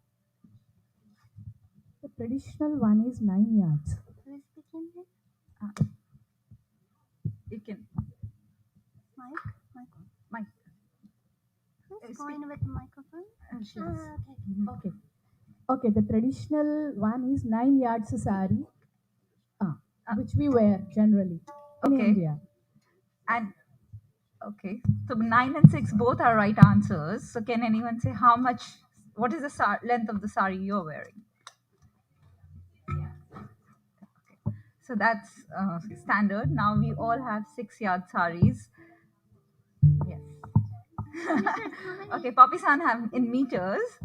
The traditional one is 9 yards. You can. Mike. Who's going with the microphone? Okay. Okay, the traditional one is 9 yards sari, which we wear generally in India. And okay, so 9 and 6 both are right answers. So can anyone say what is the length of the sari you're wearing? Okay. So that's standard. Now we all have 6-yard saris. Yes. Okay, Poppy-san have in meters.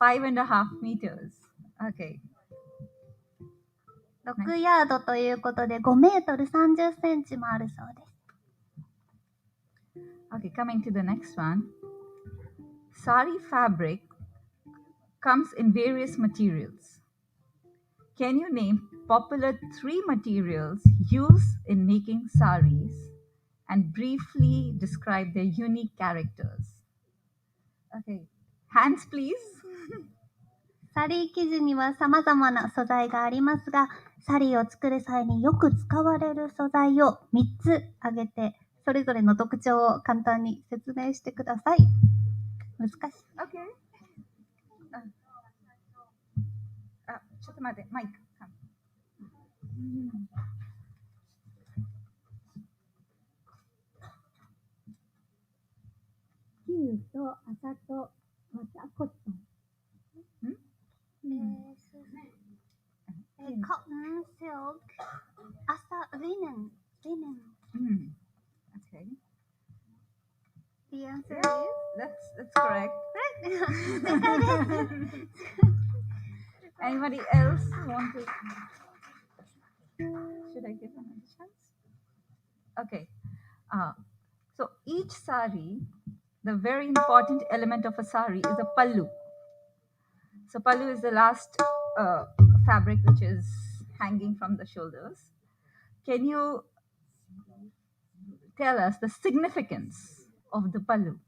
5.5 meters. Okay. 6ヤードということで5メートル30センチもあるそうです。Okay, coming to the next one. Sari fabric comes in various materials. Can you name popular 3 materials used in making saris and briefly describe their unique characters? Okay, hands please. サリー生地には様々な素材がありますが、サリーを作る際によく使われる素材を3つ挙げて、それぞれの特徴を簡単に説明してください。難しい。Okay. ちょっと待って、マイク。絹と麻とまたコットン。Cotton, silk, asa, linen. Okay. The answer is? That's correct. Anybody else want to? Should I give another chance? Okay. So each sari, the very important element of a sari is a pallu. So pallu is the last fabric which is hanging from the shoulders. Can you tell us the significance of the pallu?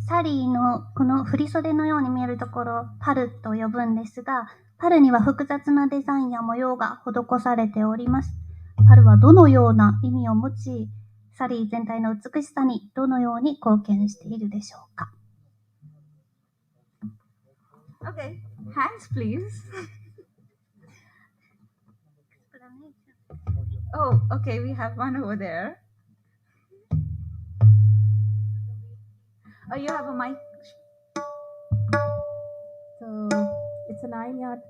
サリーのこの振り袖のように見えるところをパルと呼ぶんですが、パルには複雑なデザインや模様が施されております。パルはどのような意味を持ち、サリー全体の美しさにどのように貢献しているでしょうか。Okay, hands please. Oh, okay, we have one over there. Oh, you have a mic. So it's a 9 yard.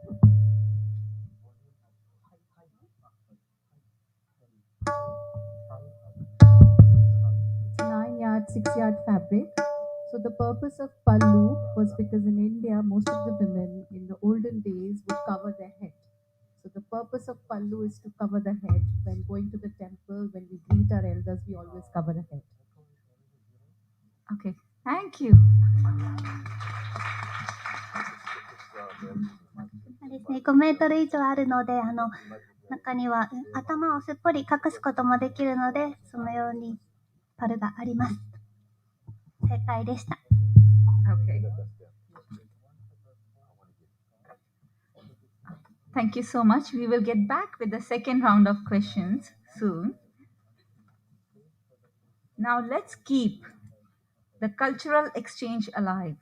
It's a 9 yard, 6 yard fabric. So the purpose of pallu was because in India, most of the women in the olden days would cover their head. So the purpose of pallu is to cover the head. When going to the temple, when we greet our elders, we always cover the head. Okay, thank you. ですね、5メートル以上あるので、中には頭をすっぽり隠すこともできるので、そのようにパルがあります。正解でした。Okay. Thank you so much. We will get back with the second round of questions soon. Now let's keep the cultural exchange alive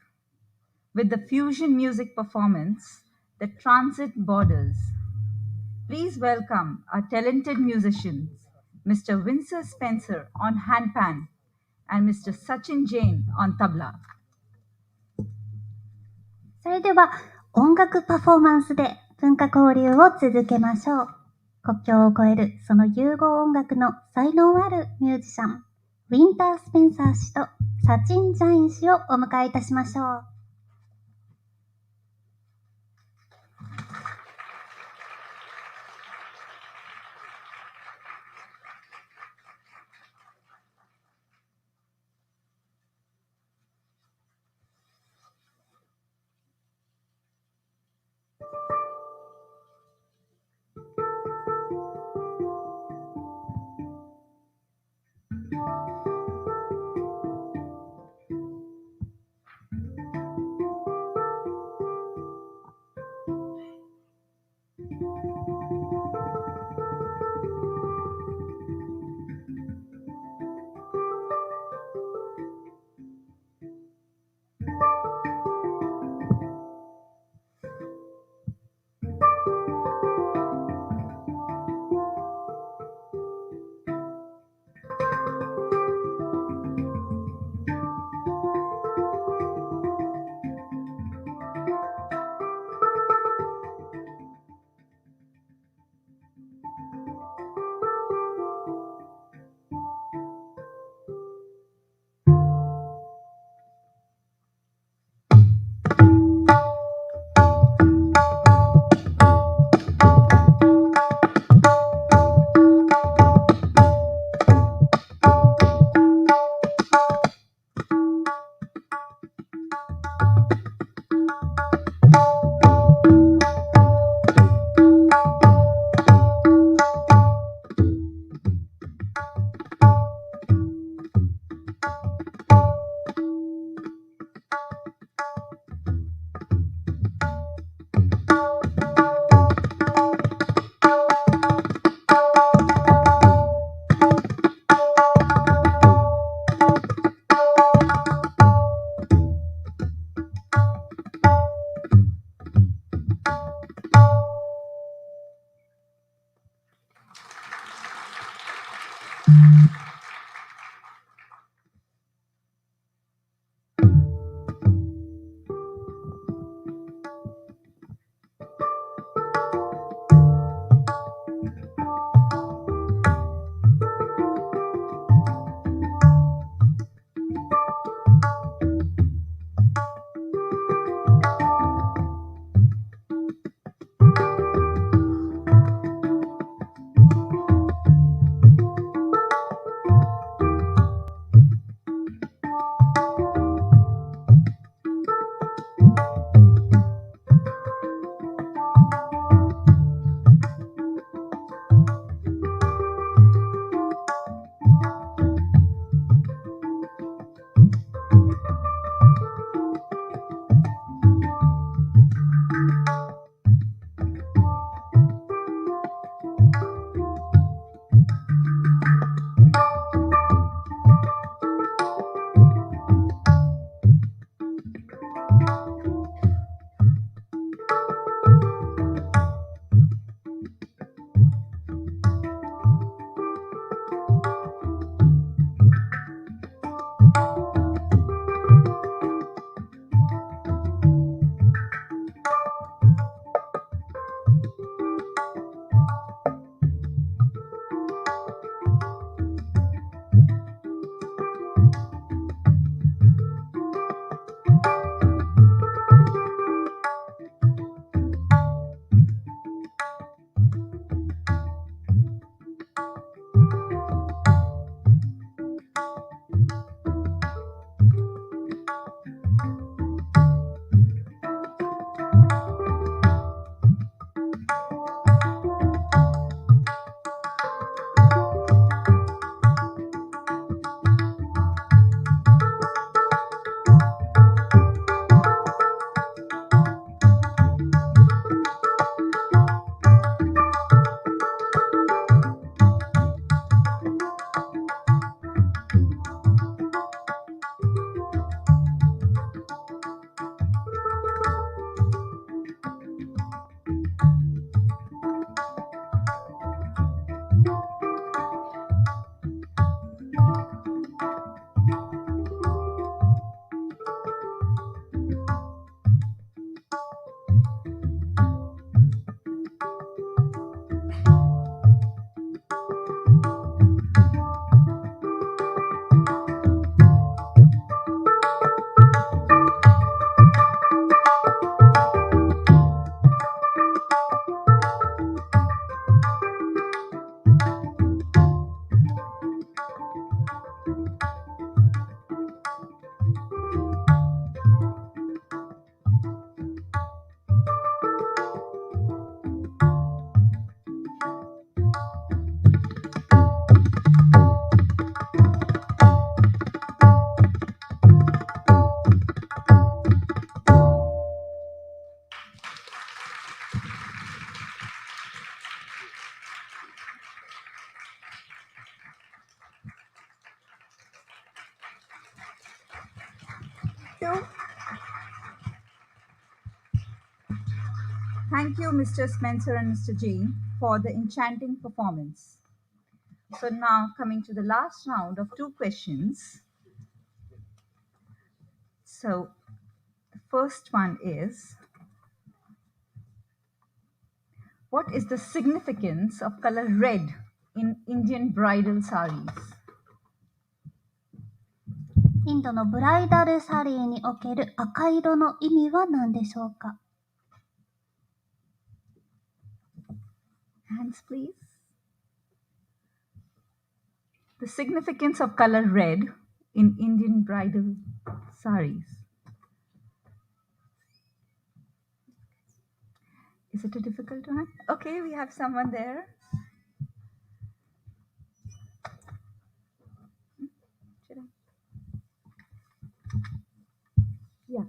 with the fusion music performance that transit borders. Please welcome our talented musicians, Mr. Winsor Spencer on handpan and Mr. Sachin Jain on tabla. それでは音楽パフォーマンスで文化交流を続けましょう。国境を越えるその融合音楽の才能あるミュージシャン、ウィンター・スペンサー氏とサチン・ジャイン氏をお迎えいたしましょう。you. Thank you, Mr. Spencer and Mr. Jain, for the enchanting performance. So now coming to the last round of 2 questions. So the first one is, what is the significance of color red in Indian bridal saris? インドのブライダルサリーにおける赤色の意味は何でしょうか？ Hands, please. The significance of color red in Indian bridal saris. Is it a difficult one? Okay, we have someone there. Yeah,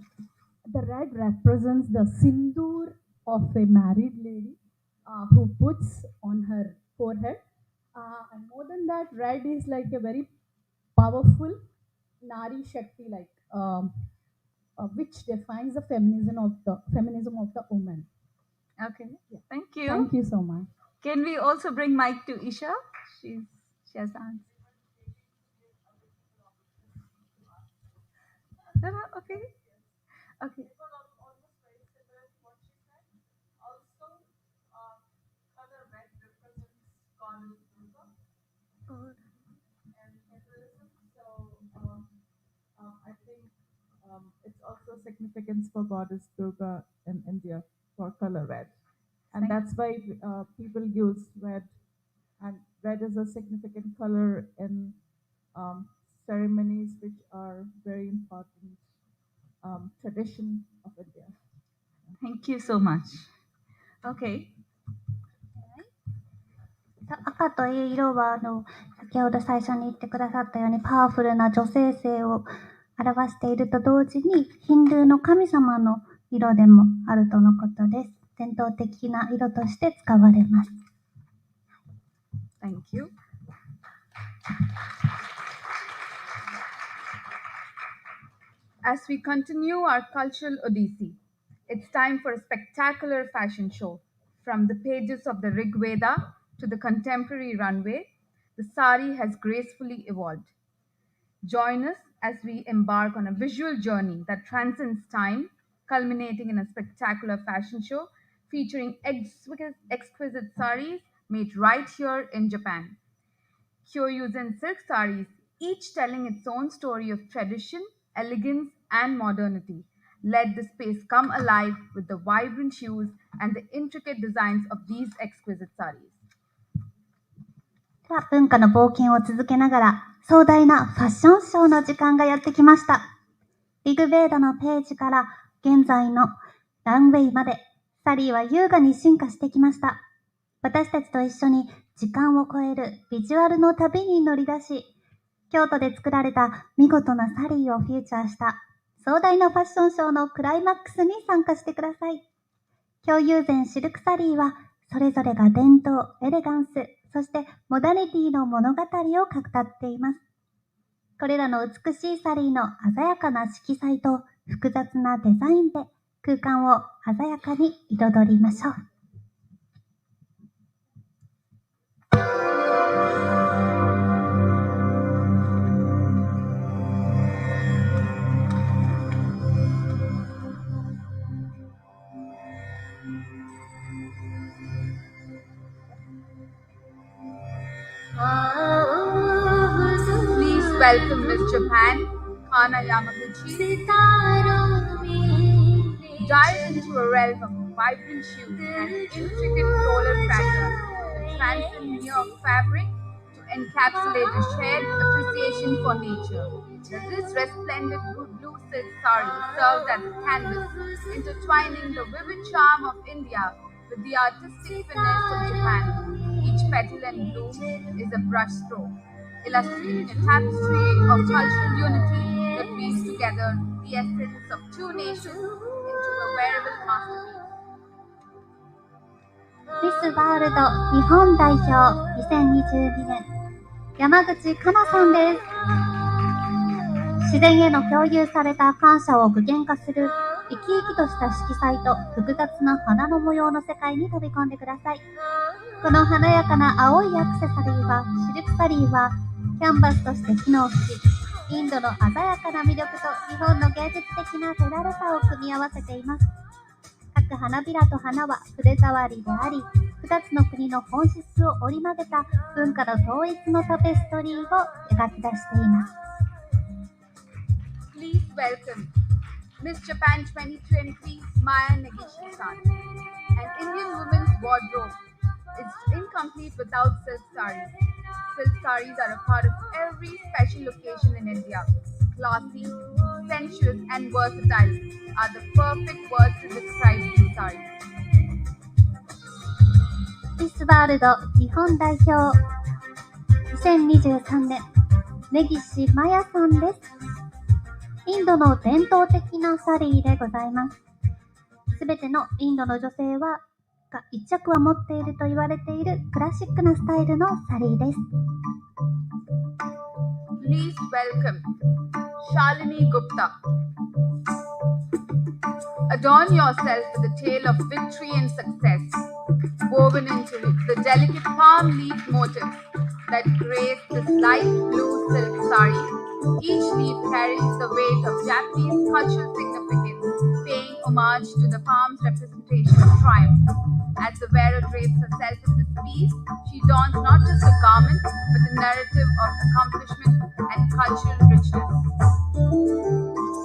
the red represents the sindoor of a married lady who puts on her forehead. And more than that, red is like a very powerful Nari Shakti, like which defines the feminism of the woman. Okay, thank you. Thank you so much. Can we also bring mic to Isha? She has answered. Okay. Okay. I think it's also significance for Goddess Durga in India for color red. And that's why people use red. And red is a significant color in ceremonies which are very important tradition of India. Thank you so much. Okay. 赤という色は先ほど最初に言ってくださったようにパワフルな女性性を表していると同時にヒンドゥーの神様の色でもあるとのことです。伝統的な色として使われます。Thank you. As we continue our cultural odyssey, it's time for a spectacular fashion show. From the pages of the Rig Veda to the contemporary runway, the sari has gracefully evolved. Join us as we embark on a visual journey that transcends time, culminating in a spectacular fashion show featuring exquisite saris made right here in Japan. Kyoryuzen silk saris, each telling its own story of tradition, elegance, and modernity, let the space come alive with the vibrant hues and the intricate designs of these exquisite saris. では文化の冒険を続けながら壮大なファッションショーの時間がやってきました。リグベーダのページから現在のランウェイまでサリーは優雅に進化してきました。私たちと一緒に時間を超えるビジュアルの旅に乗り出し、京都で作られた見事なサリーをフィーチャーした壮大なファッションショーのクライマックスに参加してください。京友禅シルクサリーはそれぞれが伝統、エレガンス、そしてモダニティの物語を語っています。これらの美しいサリーの鮮やかな色彩と複雑なデザインで空間を鮮やかに彩りましょう。Please welcome Miss Japan, Kana Yamaguchi. Dive into a realm of vibrant hues and intricate floral patterns that transcend mere fabric to encapsulate a shared appreciation for nature. This resplendent blue silk sari serves as a canvas, intertwining the vivid charm of India with the artistic finesse of Japan. Each petal and bloom is a brushstroke, illustrating a tapestry of cultural unity that weaves together the essence of two nations into a wearable masterpiece. ミスワールド日本代表2022年山口かなさんです。自然への共有された感謝を具現化する生き生きとした色彩と複雑な花の模様の世界に飛び込んでください。この華やかな青いアクセサリーは、シルクサリーはキャンバスとして機能し、インドの鮮やかな魅力と日本の芸術的な手軽さを組み合わせています。各花びらと花は筆触りであり、2つの国の本質を織り交ぜた文化の統一のタペストリーを描き出しています。Please welcome Miss Japan 2023 Maya Negishi-san. An Indian woman's wardrobe is incomplete without silk sarees. Silk sarees are a part of every special occasion in India. Classy, sensuous, and versatile are the perfect words to describe these sarees. ミスワールド日本代表2023年根岸麻也さんです。インドの伝統的なサリーでございます。すべてのインドの女性が一着は持っていると言われているクラシックなスタイルのサリーです。Please welcome Shalini Gupta. Adorn yourself with a tale of victory and success, woven into the delicate palm leaf motifs that grace this light blue silk saree. Each leaf carries the weight of Japanese cultural significance, paying homage to the palm's representation of triumph. As the wearer drapes herself in this piece, she dons not just a garment, but a narrative of accomplishment and cultural richness.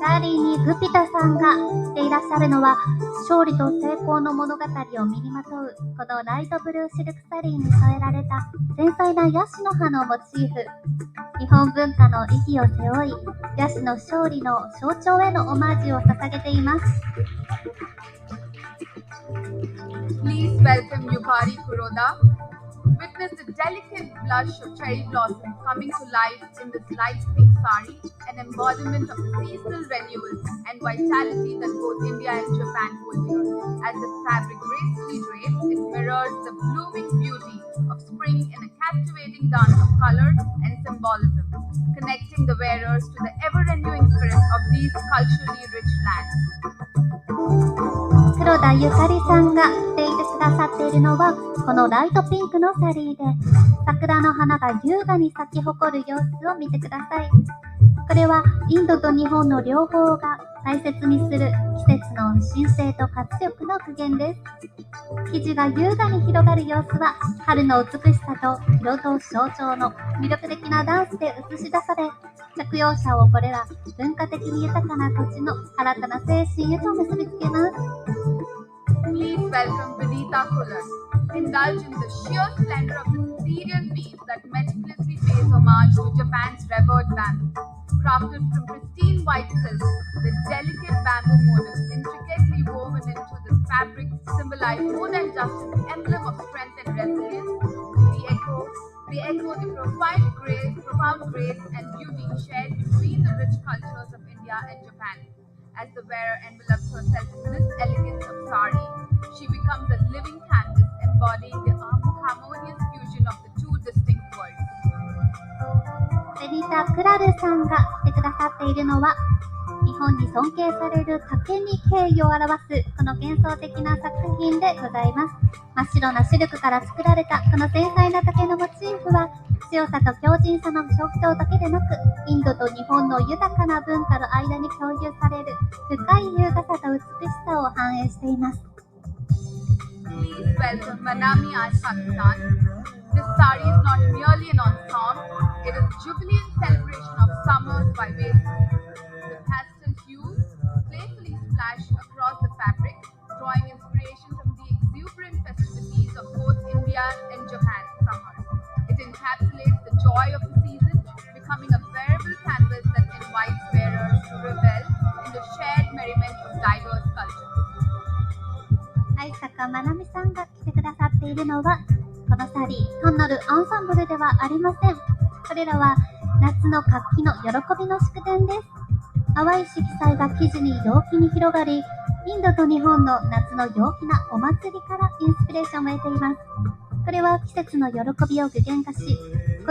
シャーリーにグピタさんが着ていらっしゃるのは、勝利と成功の物語を身にまとうこのライトブルーシルクサリーに添えられた繊細なヤシの葉のモチーフ。日本文化の意義を背負い、ヤシの勝利の象徴へのオマージュを捧げています。Please welcome Yukari Kuroda. Witness the delicate blush of cherry blossoms coming to life in this light pink saree, an embodiment of the seasonal renewal and vitality that both India and Japan hold dear. As the fabric gracefully drapes, it mirrors the blooming beauty of spring in a captivating dance of color and symbolism, connecting the wearers to the ever-renewing spirit of these culturally rich lands. 黒田ゆかりさんが着ていてくださっているのはこのライトピンクのサリーで、桜の花が優雅に咲き誇る様子を見てください。これはインドと日本の両方が大切にする季節の神聖と活力の具現です。生地が優雅に広がる様子は春の美しさと色と象徴の魅力的なダンスで映し出され、着用者をこれら文化的に豊かな土地の新たな精神へと結びつけます。Please welcome Vinita Kulan. Indulge in the sheer splendor of the Syrian piece that meticulously pays homage to Japan's revered bamboo. Crafted from pristine white silk, the delicate bamboo motifs intricately woven into this fabric symbolize more than just an emblem of strength and resilience. They echo the profound grace and beauty shared between the rich cultures of India and Japan. As the wearer envelops herself in this elegance of sari, she becomes a living canvas embodying the harmonious fusion of the two distinct worlds. ベニタ・クラルさんが着てくださっているのは、日本に尊敬される竹に敬意を表すこの幻想的な作品でございます。真っ白なシルクから作られたこの繊細な竹のモチーフは、強さと強靭さの象徴だけでなく、インドと日本の豊かな文化の間に共有される深い優雅さと美しさを反映しています。Please welcome Manami Pakistan. This sari is not merely an ensemble, it is a jubilant celebration of summers by Vaishnavi. The pastel hues playfully splash across the fabric, drawing inspiration from the exuberant festivities of both India and Japan's summer. It encapsulates the joy of the season, becoming a wearable canvas that invites wearers to revel in the shared merriment of diverse cultures. 愛坂まなみさんが着てくださっているのは、このサリー単なるアンサンブルではありません。これらは夏の活気の喜びの祝典です。淡い色彩が生地に陽気に広がり、インドと日本の夏の陽気なお祭りからインスピレーションを得ています。これは季節の喜びを具現化し、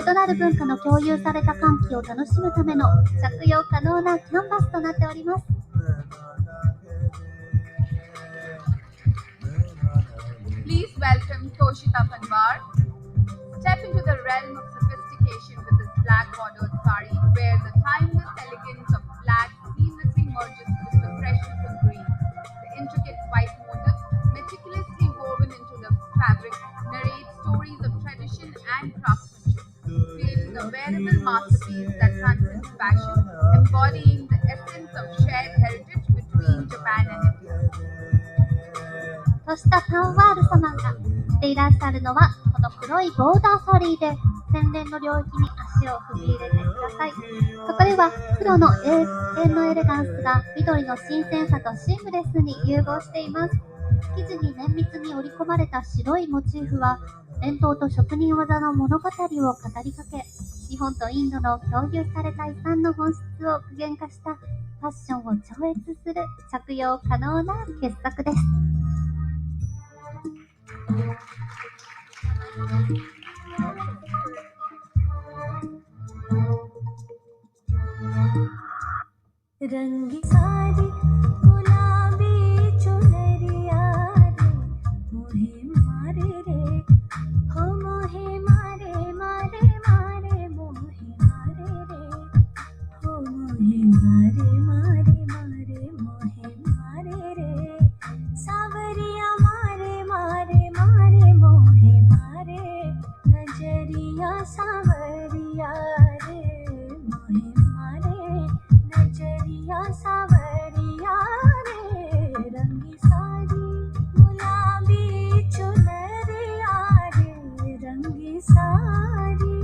異なる文化の共有された歓喜を楽しむための着用可能なキャンバスとなっております。Please welcome Toshita Panwar. Step into the realm of sophistication with this black bordered sari, where the timeless elegance of black seamlessly merges with the freshness of green. The intricate white motif, meticulously woven into the fabric, narrates stories of tradition and craftsmanship, creating a wearable masterpiece that transcends fashion, embodying the essence of shared heritage between Japan and India. としたパンワール様が着ていらっしゃるのはこの黒いボーダーサリーで洗練の領域に足を踏み入れてください。そこでは黒の永遠のエレガンスが緑の新鮮さとシームレスに融合しています。生地に綿密に織り込まれた白いモチーフは伝統と職人技の物語を語りかけ、日本とインドの共有された遺産の本質を具現化したファッションを超越する着用可能な傑作です。रंगी सारी गुलाबी चुनरिया रे मोहे मारे रे हो मोहे मारे मारे मारे मोहे मारे रे हो मोहे मारे मारे मारे मोहे मारे रे सावरिया मारे मारे मारे मोहे मारे नजरिया सावरिया रे मोहे मारे नजरिया सावरिया रे रंगी सारी गुलाबी चुनरिया रे रंगी सारी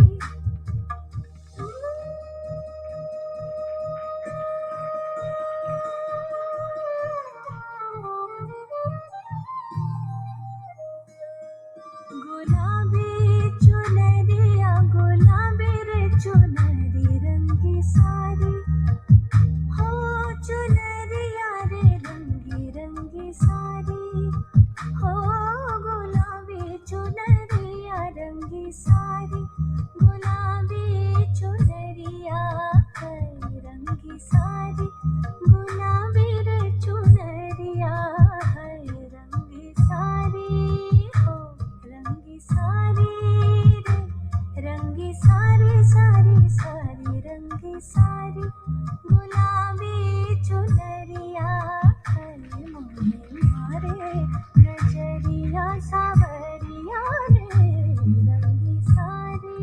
गुलाबी चुनरिया गुलाबी रे चुनरी रंगी सारी हो चुनरिया रे रंगी रंगी सारी हो गुलाबी चुनरिया रंगी सारी गुलाबी चुनरिया है रंगी सारी गुलाबी रे चुनरिया है रंगी सारी हो रंगी सारी रे रंगी सारी सारी सारी रंगी सारी गुलाबी चुनरिया है मोहे मारे नजरिया सावरिया रे रंगी सारी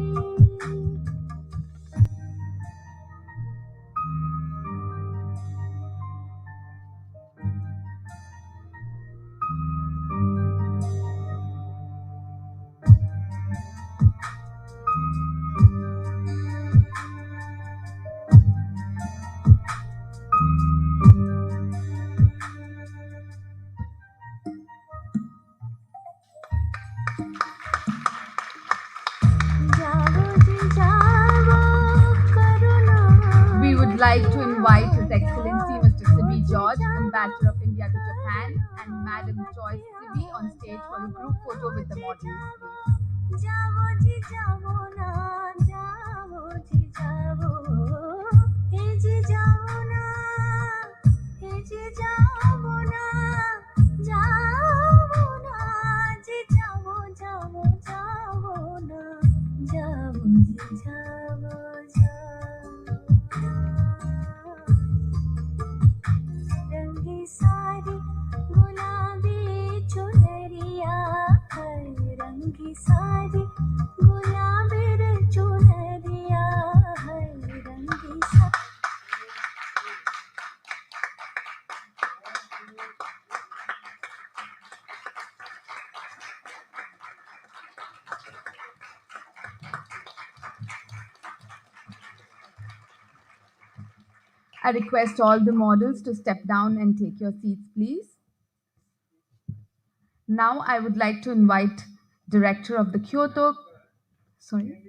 We would like to invite His Excellency Mr. Sibi George, Ambassador of India to Japan, and Madam Joyce Sibi on stage for a group photo with the models, please. जाओ जी जाओ ना जाओ जी जाओ हे जी जाओ ना हे जी जाओ ना जाओ ना जी जाओ जाओ जाओ ना जाओ जी जाओ रंगी सारी गुलाबी चुनरिया है रंगी सारी गुलाबी रे चुनरिया है रंगी सारी I request all the models to step down and take your seats, please. Now I would like to invite Director of the Kyoto, sorry.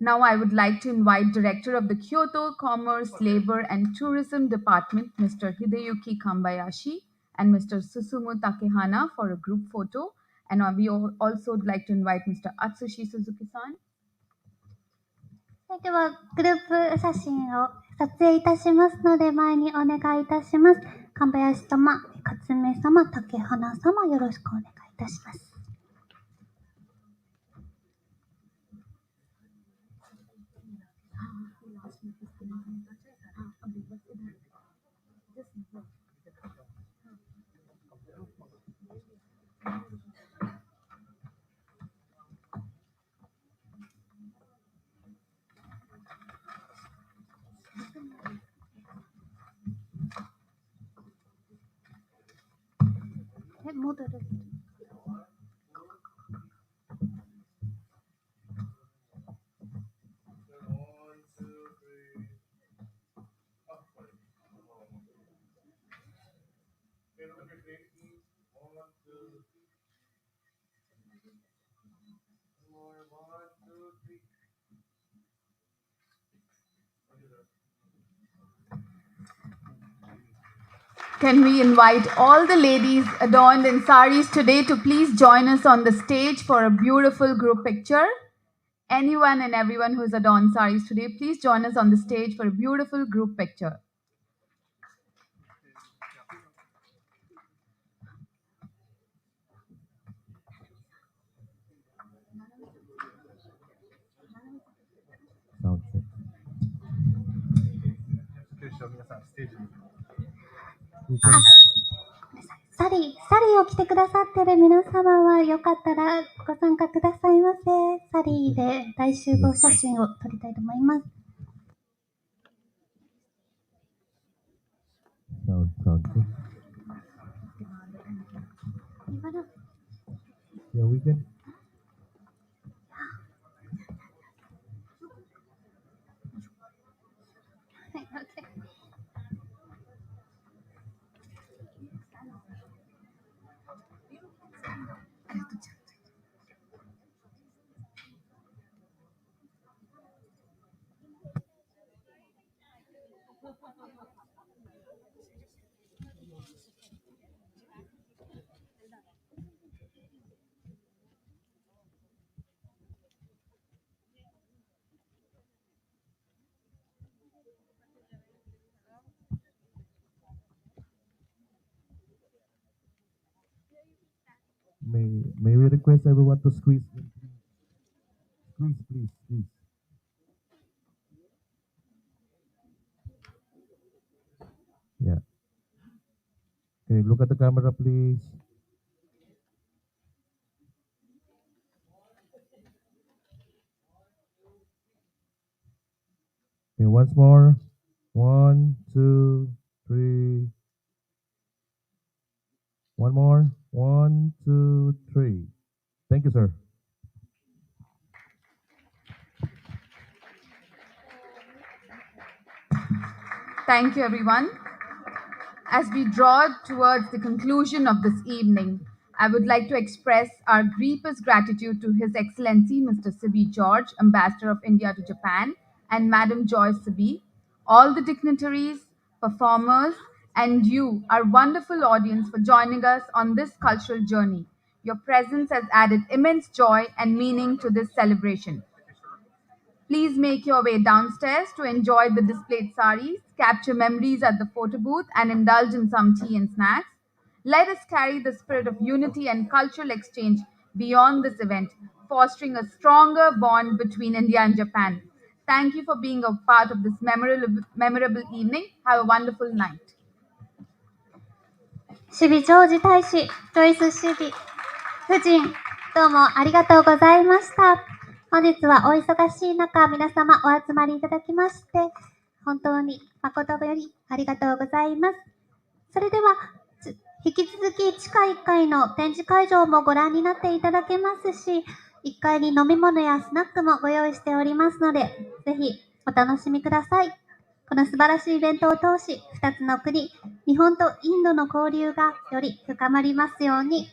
Now I would like to invite Director of the Kyoto Commerce, Labor and Tourism Department, Mr. Hideyuki Kambayashi, and Mr. Susumu Takehana for a group photo. And we also would like to invite Mr. Atsushi Suzuki-san. では、グループ写真を撮影いたしますので、前にお願いいたします。神林様、勝目様、竹花様、よろしくお願いいたします。戻る。Can we invite all the ladies adorned in saris today to please join us on the stage for a beautiful group picture? Anyone and everyone who is adorned saris today, please join us on the stage for a beautiful group picture. Ah, サリーを着てくださってる皆様はよかったらご参加くださいませ。サリーで大集合写真を撮りたいと思います。Yeah, we can. May we request everyone to squeeze in? Please. Yeah. Okay, look at the camera, please. Okay, once more. 1, 2, 3. One more. 1, 2, 3. Thank you, sir. Thank you, everyone. As we draw towards the conclusion of this evening, I would like to express our deepest gratitude to His Excellency Mr. Sibi George, Ambassador of India to Japan, and Madam Joyce Sibi, all the dignitaries, performers, and you, our wonderful audience, for joining us on this cultural journey. Your presence has added immense joy and meaning to this celebration. Please make your way downstairs to enjoy the displayed saris, capture memories at the photo booth, and indulge in some tea and snacks. Let us carry the spirit of unity and cultural exchange beyond this event, fostering a stronger bond between India and Japan. Thank you for being a part of this memorable evening. Have a wonderful night. シビジョージ大使、ジョイスシビ夫人、どうもありがとうございました。本日はお忙しい中、皆様お集まりいただきまして、本当に誠よりありがとうございます。それでは、引き続き地下1階の展示会場もご覧になっていただけますし、1階に飲み物やスナックもご用意しておりますので、ぜひお楽しみください。この素晴らしいイベントを通し、2つの国、日本とインドの交流がより深まりますように。